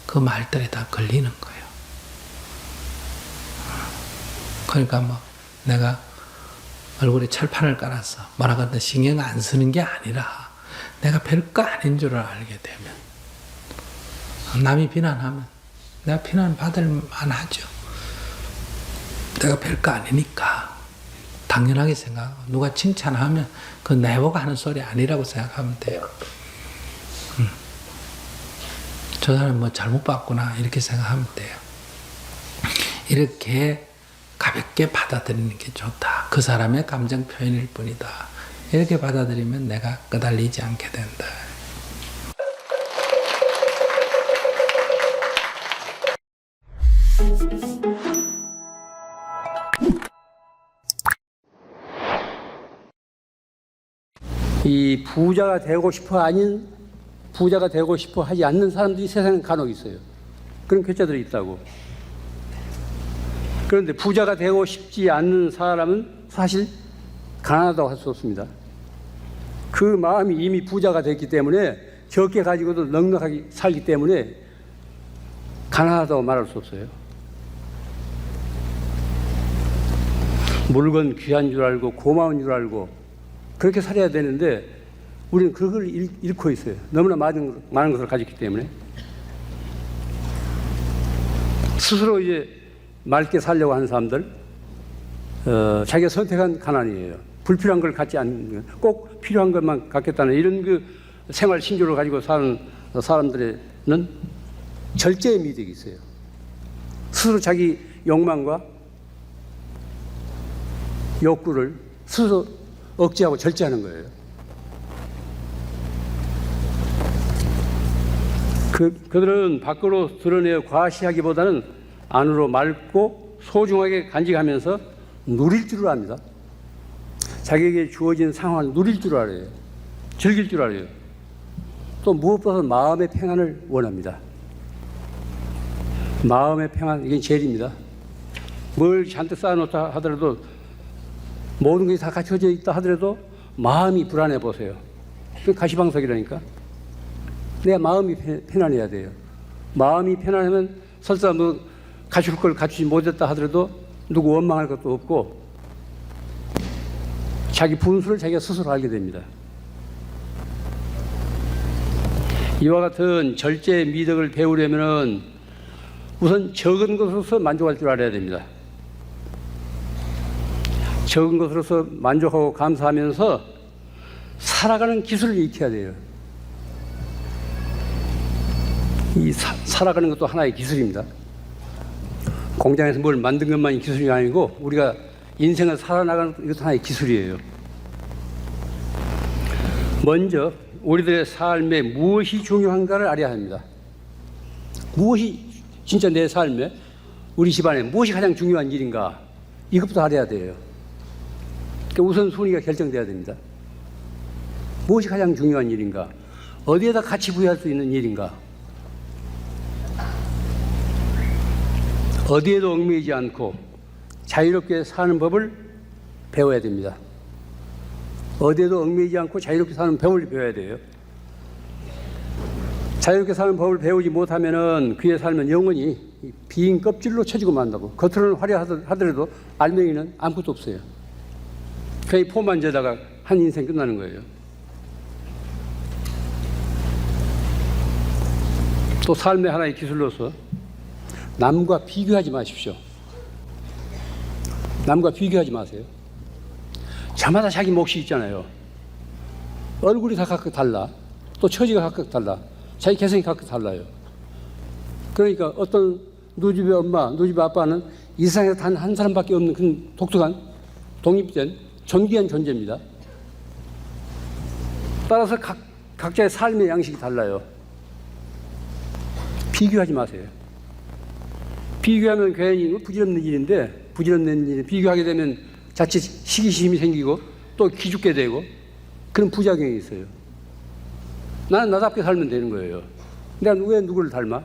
그 말들에 다 걸리는 거예요. 그러니까 뭐 내가 얼굴에 철판을 깔아서 뭐라고 하든 신경 안 쓰는 게 아니라, 내가 별거 아닌 줄 알게 되면, 남이 비난하면 내가 비난 받을 만하죠. 내가 별거 아니니까 당연하게 생각하고, 누가 칭찬하면 그 내보고 하는 소리 아니라고 생각하면 돼요. 저 사람 뭐 잘못 봤구나 이렇게 생각하면 돼요. 이렇게 가볍게 받아들이는 게 좋다. 그 사람의 감정 표현일 뿐이다. 이렇게 받아들이면 내가 끄달리지 않게 된다. 이 부자가 되고 싶어 하지 않는 사람들이 세상에 간혹 있어요. 그런 괴짜들이 있다고. 그런데 부자가 되고 싶지 않는 사람은 사실 가난하다고 할 수 없습니다. 그 마음이 이미 부자가 됐기 때문에, 적게 가지고도 넉넉하게 살기 때문에 가난하다고 말할 수 없어요. 물건 귀한 줄 알고 고마운 줄 알고 그렇게 살아야 되는데, 우리는 그걸 잃고 있어요. 너무나 많은 것을 가졌기 때문에. 스스로 이제 맑게 살려고 하는 사람들, 자기가 선택한 가난이에요. 불필요한 걸 갖지 않는, 꼭 필요한 것만 갖겠다는 이런 그 생활 신조를 가지고 사는 사람들에는 절제의 미덕이 있어요. 스스로 자기 욕망과 욕구를 스스로 억제하고 절제하는 거예요. 그들은 밖으로 드러내어 과시하기보다는 안으로 맑고 소중하게 간직하면서 누릴 줄을 압니다. 자기에게 주어진 상황을 누릴 줄 알아요. 즐길 줄 알아요. 또 무엇보다 마음의 평안을 원합니다. 마음의 평안, 이게 제일입니다. 뭘 잔뜩 쌓아놓다 하더라도 모든 것이 다 갖춰져 있다 하더라도 마음이 불안해 보세요. 그 가시방석이라니까. 내 마음이 편안해야 돼요. 마음이 편안하면 설사 뭐 갖출 걸 갖추지 못했다 하더라도 누구 원망할 것도 없고 자기 분수를 자기가 스스로 알게 됩니다. 이와 같은 절제의 미덕을 배우려면 우선 적은 것으로서 만족할 줄 알아야 됩니다. 적은 것으로서 만족하고 감사하면서 살아가는 기술을 익혀야 돼요. 이 살아가는 것도 하나의 기술입니다. 공장에서 뭘 만든 것만이 기술이 아니고 우리가 인생을 살아나가는 이것도 하나의 기술이에요. 먼저 우리들의 삶에 무엇이 중요한가를 알아야 합니다. 무엇이 진짜 내 삶에 우리 집안에 무엇이 가장 중요한 일인가 이것부터 알아야 돼요. 그러니까 우선순위가 결정돼야 됩니다. 무엇이 가장 중요한 일인가, 어디에다 가치 부여할 수 있는 일인가, 어디에도 얽매이지 않고 자유롭게 사는 법을 배워야 됩니다. 어디에도 얽매이지 않고 자유롭게 사는 법을 배워야 돼요. 자유롭게 사는 법을 배우지 못하면은 그의 삶은 영원히 빈 껍질로 쳐지고 만다고. 겉으로는 화려하더라도 알맹이는 아무것도 없어요. 그의 포만 재다가 한 인생 끝나는 거예요. 또 삶의 하나의 기술로서 남과 비교하지 마십시오. 남과 비교하지 마세요. 저마다 자기 몫이 있잖아요. 얼굴이 다 각각 달라. 또 처지가 각각 달라. 자기 개성이 각각 달라요. 그러니까 어떤 누집의 엄마, 누집의 아빠는 이 세상에 단 한 사람밖에 없는 그런 독특한 독립된 존귀한 존재입니다. 따라서 각자의 삶의 양식이 달라요. 비교하지 마세요. 비교하면 괜히 부질없는 일인데, 부질없는 일에 비교하게 되면 자칫 시기심이 생기고 또 기죽게 되고 그런 부작용이 있어요. 나는 나답게 살면 되는 거예요. 내가 왜 누구를 닮아?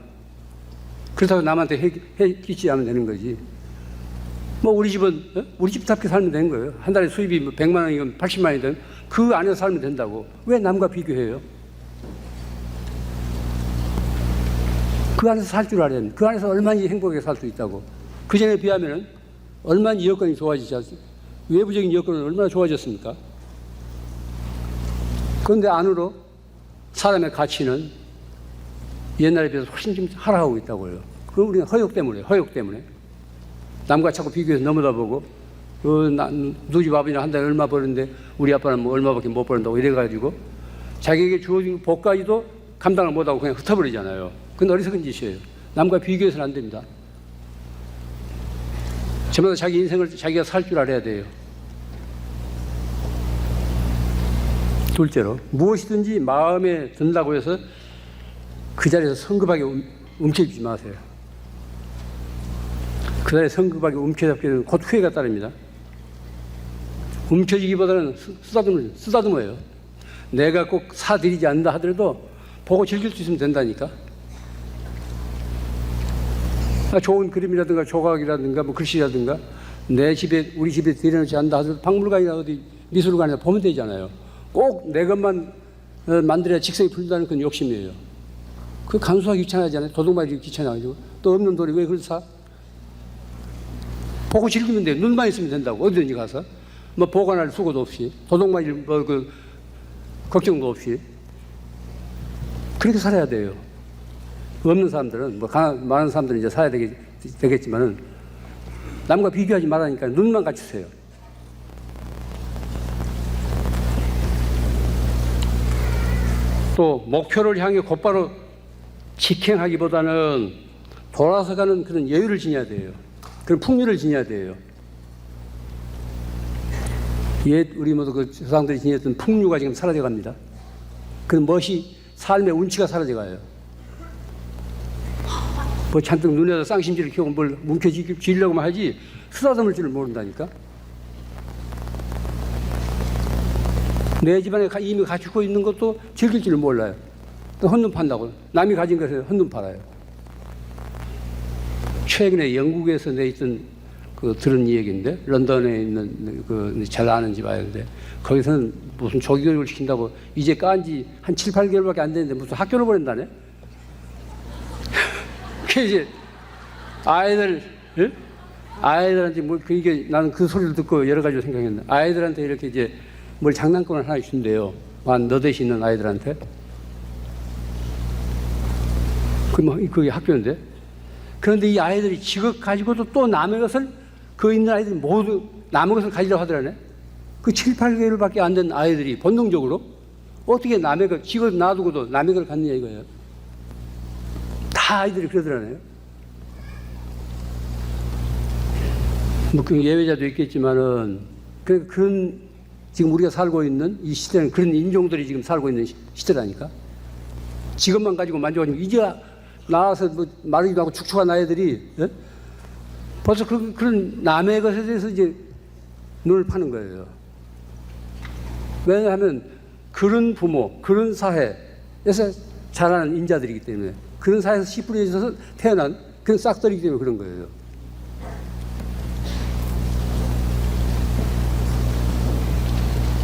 그렇다고 남한테 해 끼치지 않으면 되는 거지. 뭐 우리 집은 우리 집답게 살면 되는 거예요. 한 달에 수입이 100만 원이건 80만 원이든 그 안에서 살면 된다고. 왜 남과 비교해요? 그 안에서 살 줄 알아야 합니다. 그 안에서 얼마나 행복하게 살 수 있다고. 그 전에 비하면 얼마나 여건이 좋아지지 않습니까? 외부적인 여건은 얼마나 좋아졌습니까? 그런데 안으로 사람의 가치는 옛날에 비해서 훨씬 좀 하락하고 있다고요. 그건 우리는 허욕 때문에. 남과 자꾸 비교해서 넘어다 보고, 누 집 아버지는 한 달에 얼마 버는데 우리 아빠는 뭐 얼마밖에 못 버는다고 이래가지고 자기에게 주어진 복까지도 감당을 못하고 그냥 흩어버리잖아요. 그건 어리석은 짓이에요. 남과 비교해서는 안 됩니다. 저마다 자기 인생을 자기가 살 줄 알아야 돼요. 둘째로, 무엇이든지 마음에 든다고 해서 그 자리에서 성급하게 움켜쥐지 마세요. 그 자리에 성급하게 움켜잡게 되면 곧 후회가 따릅니다. 움켜쥐기보다는 쓰다듬어요. 내가 꼭 사드리지 않는다 하더라도 보고 즐길 수 있으면 된다니까. 좋은 그림이라든가 조각이라든가 뭐 글씨라든가 내 집에, 우리 집에 들여놓지 않는다 하더라도 박물관이나 어디 미술관이나 보면 되잖아요. 꼭 내 것만 만들어야 직성이 풀린다는 그건 욕심이에요. 그 간수하기 귀찮아하잖아요. 도둑맞이 귀찮아가지고. 또 없는 돌이 왜 그걸 사? 보고 즐기면 돼요. 눈만 있으면 된다고. 어디든지 가서. 뭐 보관할 수고도 없이, 도둑맞이 뭐 걱정도 없이. 그렇게 살아야 돼요. 없는 사람들은, 많은 사람들은 이제 사야 되겠지만은, 남과 비교하지 말라니까 눈만 갖추세요. 또, 목표를 향해 곧바로 직행하기보다는 돌아서 가는 그런 여유를 지녀야 돼요. 그런 풍류를 지녀야 돼요. 우리 모두 그 조상들이 지녔던 풍류가 지금 사라져 갑니다. 그 멋이, 삶의 운치가 사라져 가요. 뭐 잔뜩 눈에다 쌍심지를 켜고 뭘 움켜쥐려고만 하지 쓰다듬을 줄을 모른다니까. 내 집안에 이미 갖추고 있는 것도 즐길 줄을 몰라요. 또 헌눈 판다고. 남이 가진 것에 헌눈 팔아요. 최근에 영국에서 내있던 들은 얘기인데, 런던에 있는 잘 아는 집 아이인데, 거기서는 무슨 조기교육을 시킨다고 이제 깐지 한 7, 8개월밖에 안 됐는데 무슨 학교를 보낸다네? 그 이제 아이들한테 이게 나는 그 소리를 듣고 여러 가지로 생각했는데, 아이들한테 이렇게 이제 뭘 장난감을 하나 준대요. 너 대신 있는 아이들한테. 그게 학교인데. 그런데 이 아이들이 지금 가지고도 또 남의 것을, 그 있는 아이들이 모두 남의 것을 가지려고 하더라네. 그 7, 8개월밖에 안 된 아이들이 본능적으로 어떻게 남의 것, 지금 놔두고도 남의 걸 갖느냐 이거예요. 다 아이들이 그러더라네요. 그 예외자도 있겠지만은, 그런 지금 우리가 살고 있는 이 시대는 그런 인종들이 지금 살고 있는 시대라니까. 지금만 가지고 만족하지, 이제 나와서 마르기도 하고 축축한 아이들이, 예? 벌써 그런 남의 것에 대해서 이제 눈을 파는 거예요. 왜냐하면 그런 부모, 그런 사회에서 자라는 인자들이기 때문에, 그런 사회에서 씨 뿌려져서 태어난 그런 싹들이기 때문에 그런 거예요.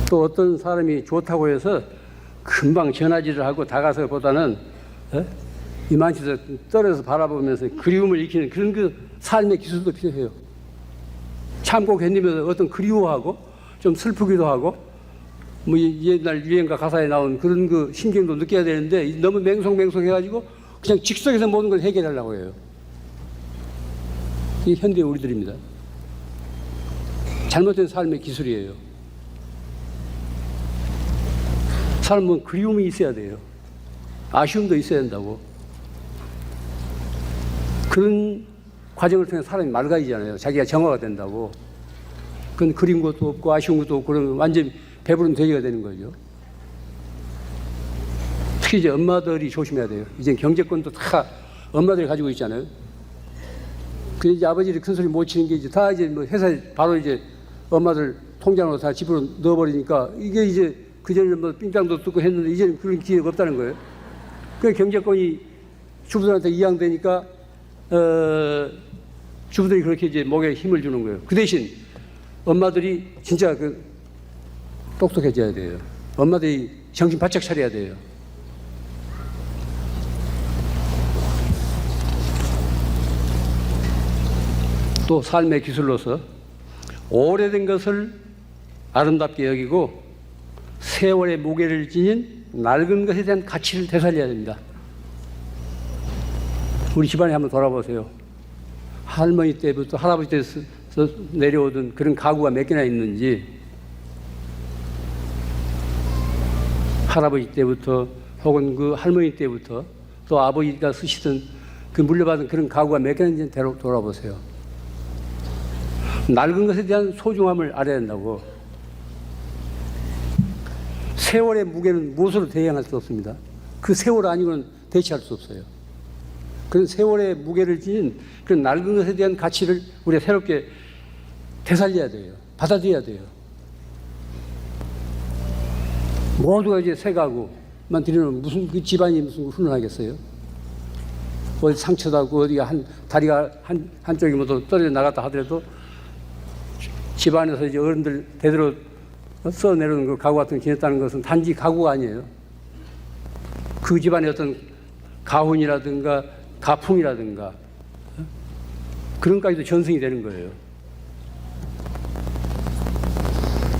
또 어떤 사람이 좋다고 해서 금방 전화질을 하고 다가서 보다는 이만치서 떨어져서 바라보면서 그리움을 익히는 그런 삶의 기술도 필요해요. 참고 견디면서 어떤 그리워하고 좀 슬프기도 하고 옛날 유행가 가사에 나온 그런 심경도 느껴야 되는데, 너무 맹송맹송해가지고 그냥 즉석에서 모든 걸 해결하려고 해요. 이게 현대 우리들입니다. 잘못된 삶의 기술이에요. 사람은 그리움이 있어야 돼요. 아쉬움도 있어야 된다고. 그런 과정을 통해 사람이 맑아지잖아요. 자기가 정화가 된다고. 그건 그린 것도 없고 아쉬운 것도 없고 그러면 완전히 배부른 돼지가 되는 거죠. 특히 이제 엄마들이 조심해야 돼요. 이제 경제권도 다 엄마들이 가지고 있잖아요. 그 이제 아버지들이 큰 소리 못 치는 게 이제 다 이제 회사에 바로 이제 엄마들 통장으로 다 집으로 넣어버리니까, 이게 이제 그전에는 삥땅도 뜯고 했는데 이제는 그런 기회가 없다는 거예요. 그 경제권이 주부들한테 이양되니까 주부들이 그렇게 이제 목에 힘을 주는 거예요. 그 대신 엄마들이 진짜 똑똑해져야 돼요. 엄마들이 정신 바짝 차려야 돼요. 또 삶의 기술로서 오래된 것을 아름답게 여기고 세월의 무게를 지닌 낡은 것에 대한 가치를 되살려야 됩니다. 우리 집안에 한번 돌아보세요. 할머니 때부터 할아버지 때서 내려오던 그런 가구가 몇 개나 있는지, 할아버지 때부터 혹은 그 할머니 때부터 또 아버지가 쓰시던 물려받은 그런 가구가 몇 개나 있는지 돌아보세요. 낡은 것에 대한 소중함을 알아야 한다고. 세월의 무게는 무엇으로 대응할 수 없습니다. 그 세월 아니고는 대체할 수 없어요. 그런 세월의 무게를 지닌 그런 낡은 것에 대한 가치를 우리가 새롭게 되살려야 돼요. 받아들여야 돼요. 모두가 이제 새 가구만 들이면 무슨 그 집안이 무슨 훈훈하겠어요? 어디 상처도 하고 어디가 다리가 한쪽이 모두 떨어져 나갔다 하더라도 집안에서 이제 어른들 대대로 써 내려오는 그 가구 같은 거 지냈다는 것은 단지 가구가 아니에요. 그 집안의 어떤 가훈이라든가 가풍이라든가 그런 까지도 전승이 되는 거예요.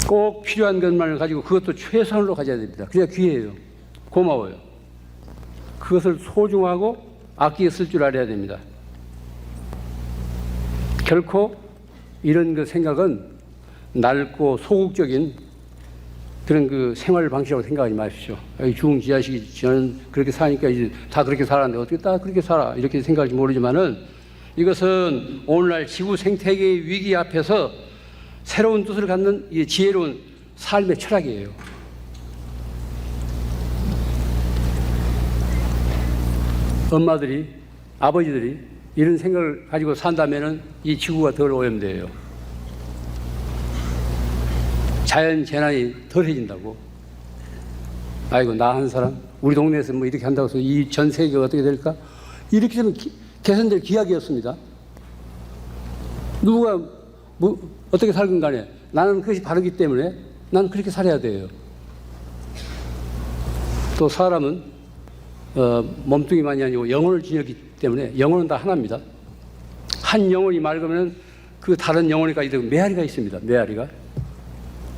꼭 필요한 것만을 가지고 그것도 최선으로 가져야 됩니다. 그래야 귀해요. 고마워요. 그것을 소중하고 아끼게 쓸 줄 알아야 됩니다. 결코 이런 그 생각은 낡고 소극적인 그런 그 생활 방식이라고 생각하지 마십시오. 중지자식이 저는 그렇게 사니까 이제 다 그렇게 살았는데 어떻게 다 그렇게 살아 이렇게 생각할지 모르지만은, 이것은 오늘날 지구 생태계의 위기 앞에서 새로운 뜻을 갖는 이 지혜로운 삶의 철학이에요. 엄마들이, 아버지들이 이런 생각을 가지고 산다면은 이 지구가 덜 오염돼요. 자연 재난이 덜해진다고. 아이고 나 한 사람 우리 동네에서 뭐 이렇게 한다고 해서 이 전 세계가 어떻게 될까? 이렇게 되면 개선될 기약이었습니다. 누가 어떻게 살건 간에 나는 그것이 바르기 때문에 나는 그렇게 살아야 돼요. 또 사람은 몸뚱이만이 아니고 영혼을 지녔기 때문에 영혼은 다 하나입니다. 한 영혼이 맑으면 그 다른 영혼이까지 되고 메아리가 있습니다. 메아리가.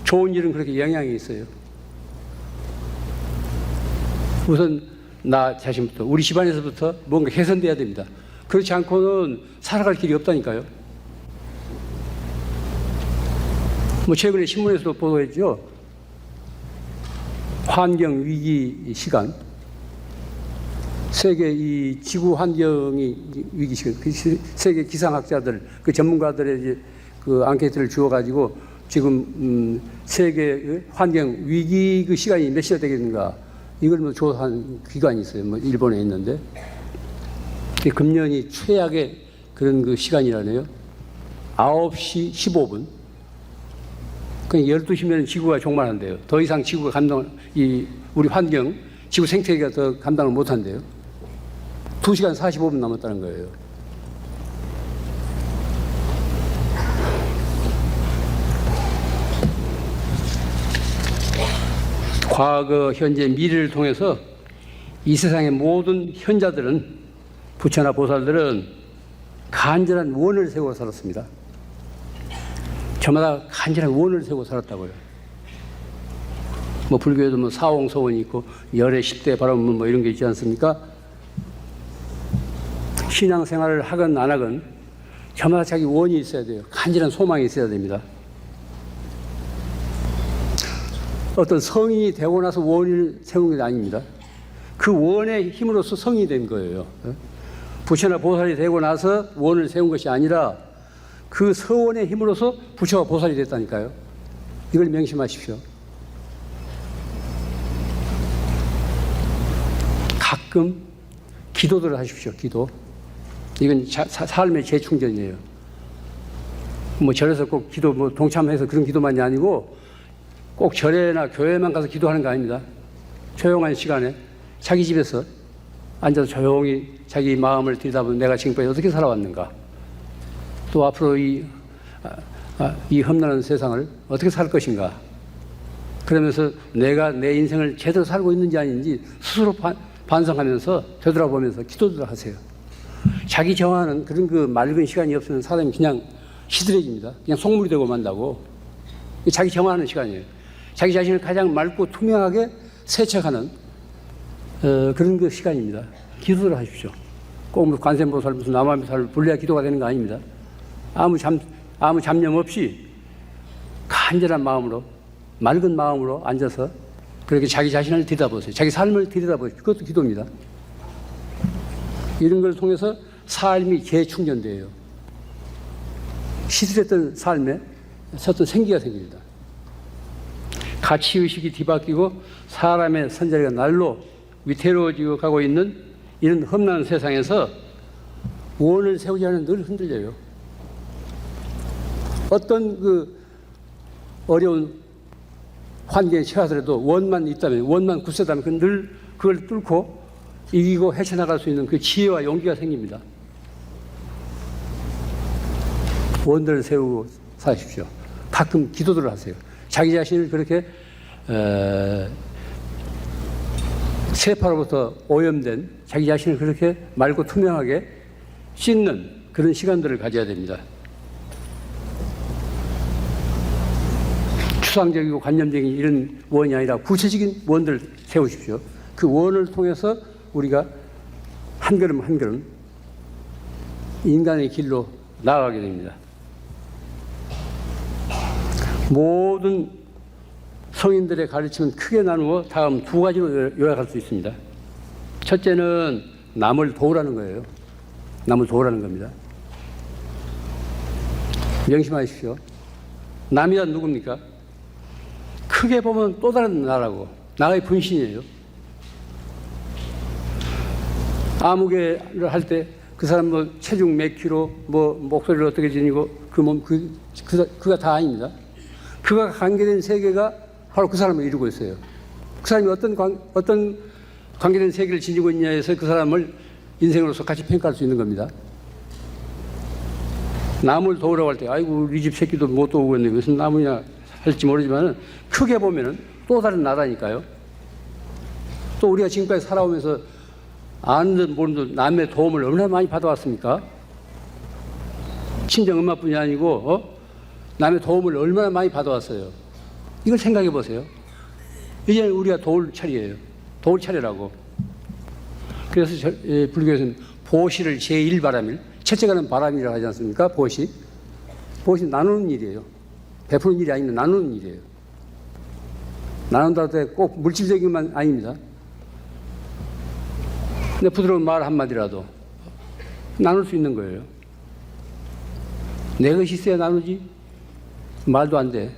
좋은 일은 그렇게 영향이 있어요. 우선 나 자신부터, 우리 집안에서부터 뭔가 개선돼야 됩니다. 그렇지 않고는 살아갈 길이 없다니까요. 뭐 최근에 신문에서도 보도했죠. 환경 위기 시간, 세계 이 지구 환경이 위기 시간, 그 세계 기상학자들, 그 전문가들의 이제 그 앙케이트를 주어가지고 지금 세계 환경 위기 그 시간이 몇 시가 되겠는가 이걸 뭐 조사한 기관이 있어요. 뭐 일본에 있는데 금년이 최악의 그런 그 시간이라네요. 9시 15분. 그냥 12시면 지구가 종말한대요. 더 이상 지구가 우리 환경, 지구 생태계가 더 감당을 못한대요. 2시간 45분 남았다는 거예요. 과거, 현재, 미래를 통해서 이 세상의 모든 현자들은, 부처나 보살들은 간절한 원을 세우고 살았습니다. 저마다 간절한 원을 세우고 살았다고요. 뭐 불교에도 뭐 사홍서원이 있고 열의 10대 바라문 뭐 이런 게 있지 않습니까? 신앙생활을 하건 안 하건 저마다 자기 원이 있어야 돼요. 간절한 소망이 있어야 됩니다. 어떤 성인이 되고 나서 원을 세우는 게 아닙니다. 그 원의 힘으로써 성인이 된 거예요. 부처나 보살이 되고 나서 원을 세운 것이 아니라 그 서원의 힘으로써 부처와 보살이 됐다니까요. 이걸 명심하십시오. 가끔 기도들을 하십시오. 기도. 이건 삶의 재충전이에요. 뭐 절에서 꼭 기도 뭐 동참해서 그런 기도만이 아니고 꼭 절에나 교회만 가서 기도하는 거 아닙니다. 조용한 시간에 자기 집에서 앉아서 조용히 자기 마음을 들여다보면 내가 지금까지 어떻게 살아왔는가, 또 앞으로 이 험난한 세상을 어떻게 살 것인가, 그러면서 내가 내 인생을 제대로 살고 있는지 아닌지 스스로 반성하면서 되돌아보면서 기도를 하세요. 자기 정하는 그런 그 맑은 시간이 없으면 사람이 그냥 시들해집니다. 그냥 속물이 되고 만다고. 자기 정하는 시간이에요. 자기 자신을 가장 맑고 투명하게 세척하는 그런 그 시간입니다. 기도를 하십시오. 꼭 관세음보살 무슨 남아미살 불려야 기도가 되는 거 아닙니다. 아무 잡념 없이 간절한 마음으로, 맑은 마음으로 앉아서 그렇게 자기 자신을 들여다보세요. 자기 삶을 들여다보세요. 그것도 기도입니다. 이런 걸 통해서 삶이 재충전돼요. 시들했던 삶에 어떤 생기가 생깁니다. 가치의식이 뒤바뀌고 사람의 선자리가 날로 위태로워지고 가고 있는 이런 험난한 세상에서 원을 세우지 않으면 늘 흔들려요. 어떤 그 어려운 환경에 처하더라도 원만 있다면, 원만 굳세다면 늘 그걸 뚫고 이기고 헤쳐나갈 수 있는 그 지혜와 용기가 생깁니다. 원들을 세우고 사십시오. 가끔 기도들을 하세요. 자기 자신을 그렇게 세파로부터 오염된 자기 자신을 그렇게 맑고 투명하게 씻는 그런 시간들을 가져야 됩니다. 추상적이고 관념적인 이런 원이 아니라 구체적인 원들을 세우십시오. 그 원을 통해서 우리가 한 걸음 한 걸음 인간의 길로 나아가게 됩니다. 모든 성인들의 가르침은 크게 나누어 다음 두 가지로 요약할 수 있습니다. 첫째는 남을 도우라는 거예요. 남을 도우라는 겁니다. 명심하십시오. 남이란 누굽니까? 크게 보면 또 다른 나라고, 나의 분신이에요. 아무개를 할 때 그 사람 뭐 체중 몇 킬로, 뭐 목소리를 어떻게 지니고 그 몸, 그가 다 아닙니다. 그가 관계된 세계가 바로 그 사람을 이루고 있어요. 그 사람이 어떤 관계된 세계를 지니고 있냐에서 그 사람을 인생으로서 같이 평가할 수 있는 겁니다. 남을 도우라고 할 때 아이고 우리 집 새끼도 못 도우고 있는데 무슨 나무냐 할지 모르지만 크게 보면은 또 다른 나라니까요. 또 우리가 지금까지 살아오면서 아는 듯 모르는 듯 남의 도움을 얼마나 많이 받아왔습니까? 친정 엄마뿐이 아니고 남의 도움을 얼마나 많이 받아왔어요. 이걸 생각해 보세요. 이제는 우리가 도울 차례예요. 도울 차례라고. 그래서 불교에서는 보시를 제1바람일, 첫째가는 바람이라고 하지 않습니까? 보시. 보시는 나누는 일이에요. 베푸는 일이 아니면 나누는 일이에요. 나눈다고 해서 꼭 물질적인 만 아닙니다. 근데 부드러운 말 한마디라도 나눌 수 있는 거예요. 내 것이 있어야 나누지? 말도 안 돼.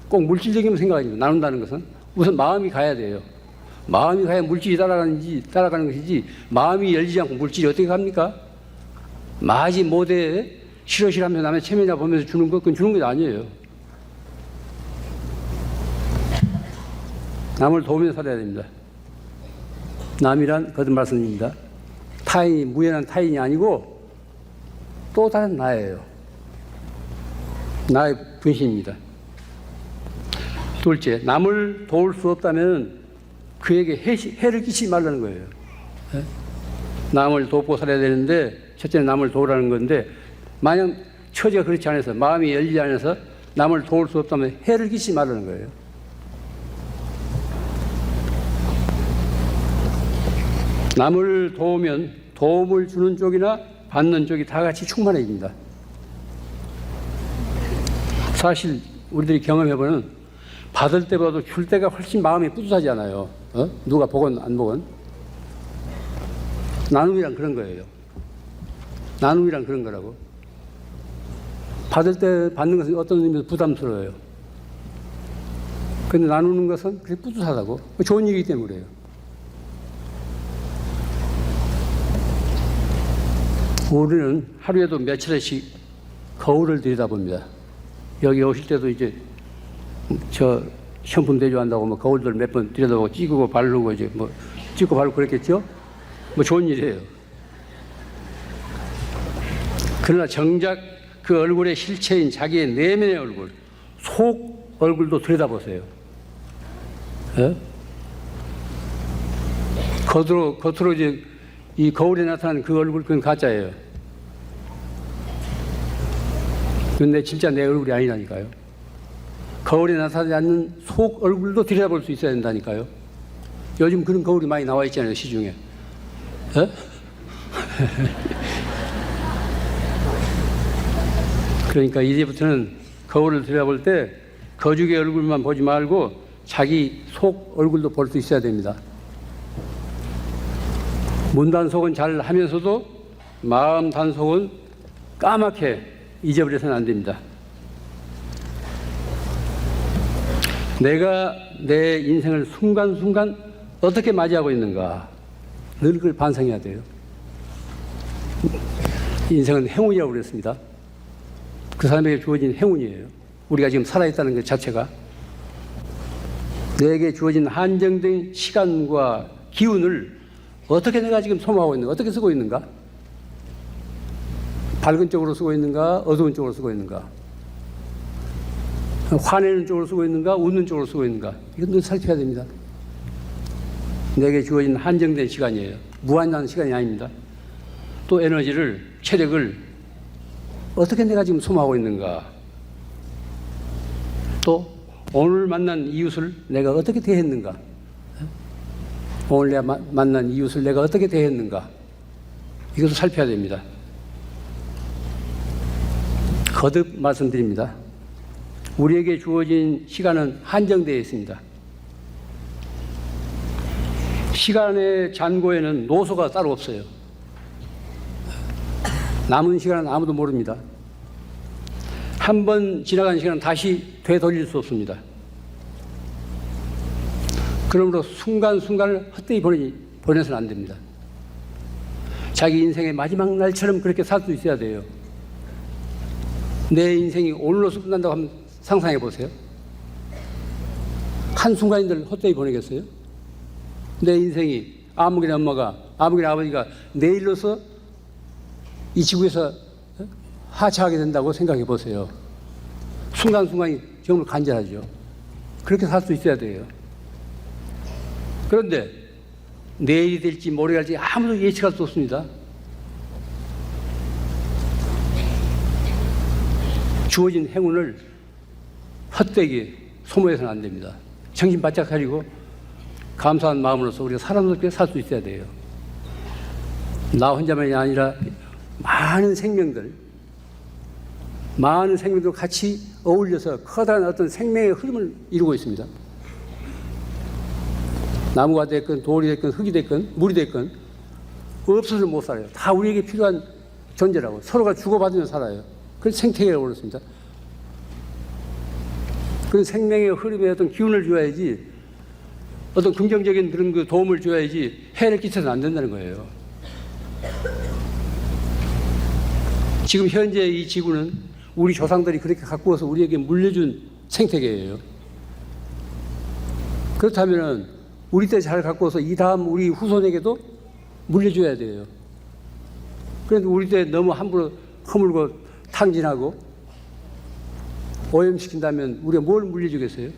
꼭 물질적인 생각하지 마. 나눈다는 것은 우선 마음이 가야 돼요. 마음이 가야 물질이 따라가는 것이지, 마음이 열리지 않고 물질이 어떻게 갑니까? 마지 못해 싫어하면서 남의 체면이나 보면서 주는 것, 그건 주는 게 아니에요. 남을 도우면서 살아야 됩니다. 남이란 거듭 말씀입니다. 타인이 무연한 타인이 아니고 또 다른 나예요. 나의 분신입니다. 둘째, 남을 도울 수 없다면 그에게 해를 끼치지 말라는 거예요. 남을 돕고 살아야 되는데 첫째는 남을 도우라는 건데, 만약 처지가 그렇지 않아서 마음이 열리지 않아서 남을 도울 수 없다면 해를 끼치지 말라는 거예요. 남을 도우면 도움을 주는 쪽이나 받는 쪽이 다 같이 충만해집니다. 사실 우리들이 경험해보면 받을 때보다도 줄 때가 훨씬 마음이 뿌듯하지 않아요. 누가 보건 안 보건. 나눔이란 그런 거예요. 나눔이란 그런 거라고. 받을 때 받는 것은 어떤 의미에서 부담스러워요. 그런데 나누는 것은 그렇게 뿌듯하다고. 좋은 일이기 때문에 그래요. 우리는 하루에도 며칠씩 거울을 들여다봅니다. 여기 오실 때도 이제 저 현품 대조한다고 뭐 거울들 몇 번 들여다보고 찍고 바르고 이제 뭐 찍고 바르고 그랬겠죠? 뭐 좋은 일이에요. 그러나 정작 그 얼굴의 실체인 자기의 내면의 얼굴, 속 얼굴도 들여다보세요. 겉으로 이제 이 거울에 나타나는 그 얼굴, 그건 가짜예요. 근데 진짜 내 얼굴이 아니라니까요. 거울에 나타나지 않는 속 얼굴도 들여다볼 수 있어야 된다니까요. 요즘 그런 거울이 많이 나와 있잖아요, 시중에. 그러니까 이제부터는 거울을 들여다볼 때 거죽의 얼굴만 보지 말고 자기 속 얼굴도 볼 수 있어야 됩니다. 문단속은 잘 하면서도 마음 단속은 까맣게 잊어버려서는 안 됩니다. 내가 내 인생을 순간순간 어떻게 맞이하고 있는가, 늘 그걸 반성해야 돼요. 인생은 행운이라고 그랬습니다. 그 사람에게 주어진 행운이에요. 우리가 지금 살아있다는 것 자체가. 내게 주어진 한정된 시간과 기운을 어떻게 내가 지금 소모하고 있는가, 어떻게 쓰고 있는가? 밝은 쪽으로 쓰고 있는가, 어두운 쪽으로 쓰고 있는가? 화내는 쪽으로 쓰고 있는가, 웃는 쪽으로 쓰고 있는가? 이건 늘 살펴야 됩니다. 내게 주어진 한정된 시간이에요. 무한한 시간이 아닙니다. 또 에너지를, 체력을 어떻게 내가 지금 소모하고 있는가? 또 오늘 만난 이웃을 내가 어떻게 대했는가? 오늘 내가 만난 이웃을 내가 어떻게 대했는가? 이것을 살펴야 됩니다. 거듭 말씀드립니다. 우리에게 주어진 시간은 한정되어 있습니다. 시간의 잔고에는 노소가 따로 없어요. 남은 시간은 아무도 모릅니다. 한 번 지나간 시간은 다시 되돌릴 수 없습니다. 그러므로 순간순간을 헛되이 보내서는 안 됩니다. 자기 인생의 마지막 날처럼 그렇게 살 수 있어야 돼요. 내 인생이 오늘로서 끝난다고 한번 상상해 보세요. 한순간인들 헛되이 보내겠어요? 내 인생이 아무개나 엄마가, 아무개나 아버지가 내일로서 이 지구에서 하차하게 된다고 생각해 보세요. 순간순간이 정말 간절하죠. 그렇게 살 수 있어야 돼요. 그런데 내일이 될지 모레가 될지 아무도 예측할 수 없습니다. 주어진 행운을 헛되게 소모해서는 안 됩니다. 정신 바짝 차리고 감사한 마음으로서 우리가 사람답게 살 수 있어야 돼요. 나 혼자만이 아니라 많은 생명들 같이 어울려서 커다란 어떤 생명의 흐름을 이루고 있습니다. 나무가 됐건 돌이 됐건 흙이 됐건 물이 됐건 없어서 못 살아요. 다 우리에게 필요한 존재라고 서로가 주고받으면서 살아요. 그래서 생태계라고 그렇습니다. 그런 생명의 흐름에 어떤 기운을 줘야지, 어떤 긍정적인 그런 그 도움을 줘야지 해를 끼쳐서는 안 된다는 거예요. 지금 현재 이 지구는 우리 조상들이 그렇게 갖고 와서 우리에게 물려준 생태계예요. 그렇다면 우리 때 잘 갖고 와서 이 다음 우리 후손에게도 물려줘야 돼요. 그런데 우리 때 너무 함부로 허물고 탕진하고 오염시킨다면 우리가 뭘 물려주겠어요?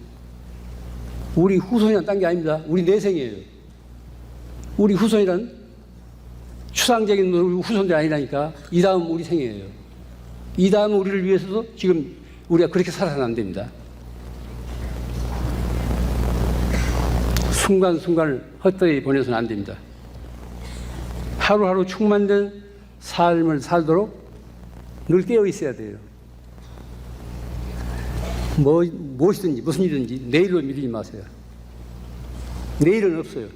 우리 후손이란 딴 게 아닙니다. 우리 내생이에요. 우리 후손이란 추상적인 우리 후손들이 아니라니까. 이 다음 우리 생이에요. 이 다음 우리를 위해서도 지금 우리가 그렇게 살아서는 안 됩니다. 순간순간을 헛되이 보내서는 안 됩니다. 하루하루 충만된 삶을 살도록 늘 깨어 있어야 돼요. 무엇이든지 무슨 일이든지 내일로 미루지 마세요. 내일은 없어요.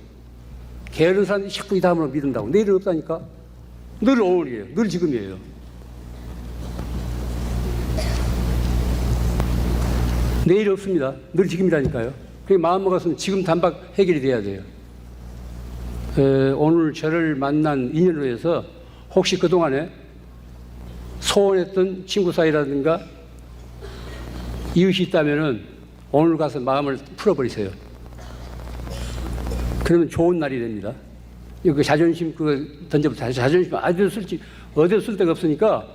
게으른 사람들이 자꾸 이 다음으로 미룬다고. 내일은 없다니까. 늘 오늘이에요. 늘 지금이에요. 내일이 없습니다. 늘 지금이라니까요. 그게 마음먹었으면 지금 단박 해결이 돼야 돼요. 오늘 저를 만난 인연으로 해서 혹시 그동안에 소원했던 친구 사이라든가 이웃이 있다면은 오늘 가서 마음을 풀어버리세요. 그러면 좋은 날이 됩니다. 그 자존심 자존심 어디서 쓸 데가 없으니까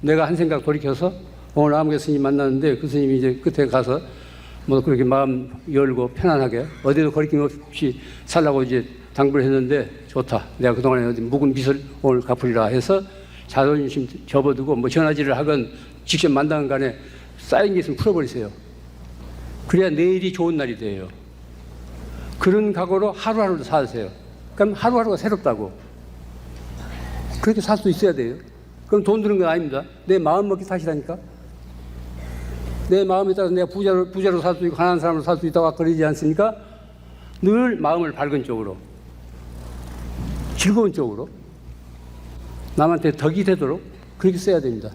내가 한 생각 돌이켜서 오늘 아무개 스님 만났는데 그 스님이 이제 끝에 가서 뭐 그렇게 마음 열고 편안하게 어디도 거리낌 없이 살라고 이제 당부를 했는데 좋다. 내가 그동안에 어디 묵은 빚을 오늘 갚으리라 해서 자존심 접어두고 뭐 전화질을 하건 직접 만나건 간에 쌓인 게 있으면 풀어버리세요. 그래야 내일이 좋은 날이 돼요. 그런 각오로 하루하루를 사세요. 그럼 하루하루가 새롭다고. 그렇게 살 수 있어야 돼요. 그럼 돈 드는 건 아닙니다. 내 마음 먹기 사시라니까. 내 마음에 따라서 내가 부자로 살 수 있고 가난한 사람으로 살 수 있다고 그러지 않습니까? 늘 마음을 밝은 쪽으로, 즐거운 쪽으로, 남한테 덕이 되도록 그렇게 써야 됩니다.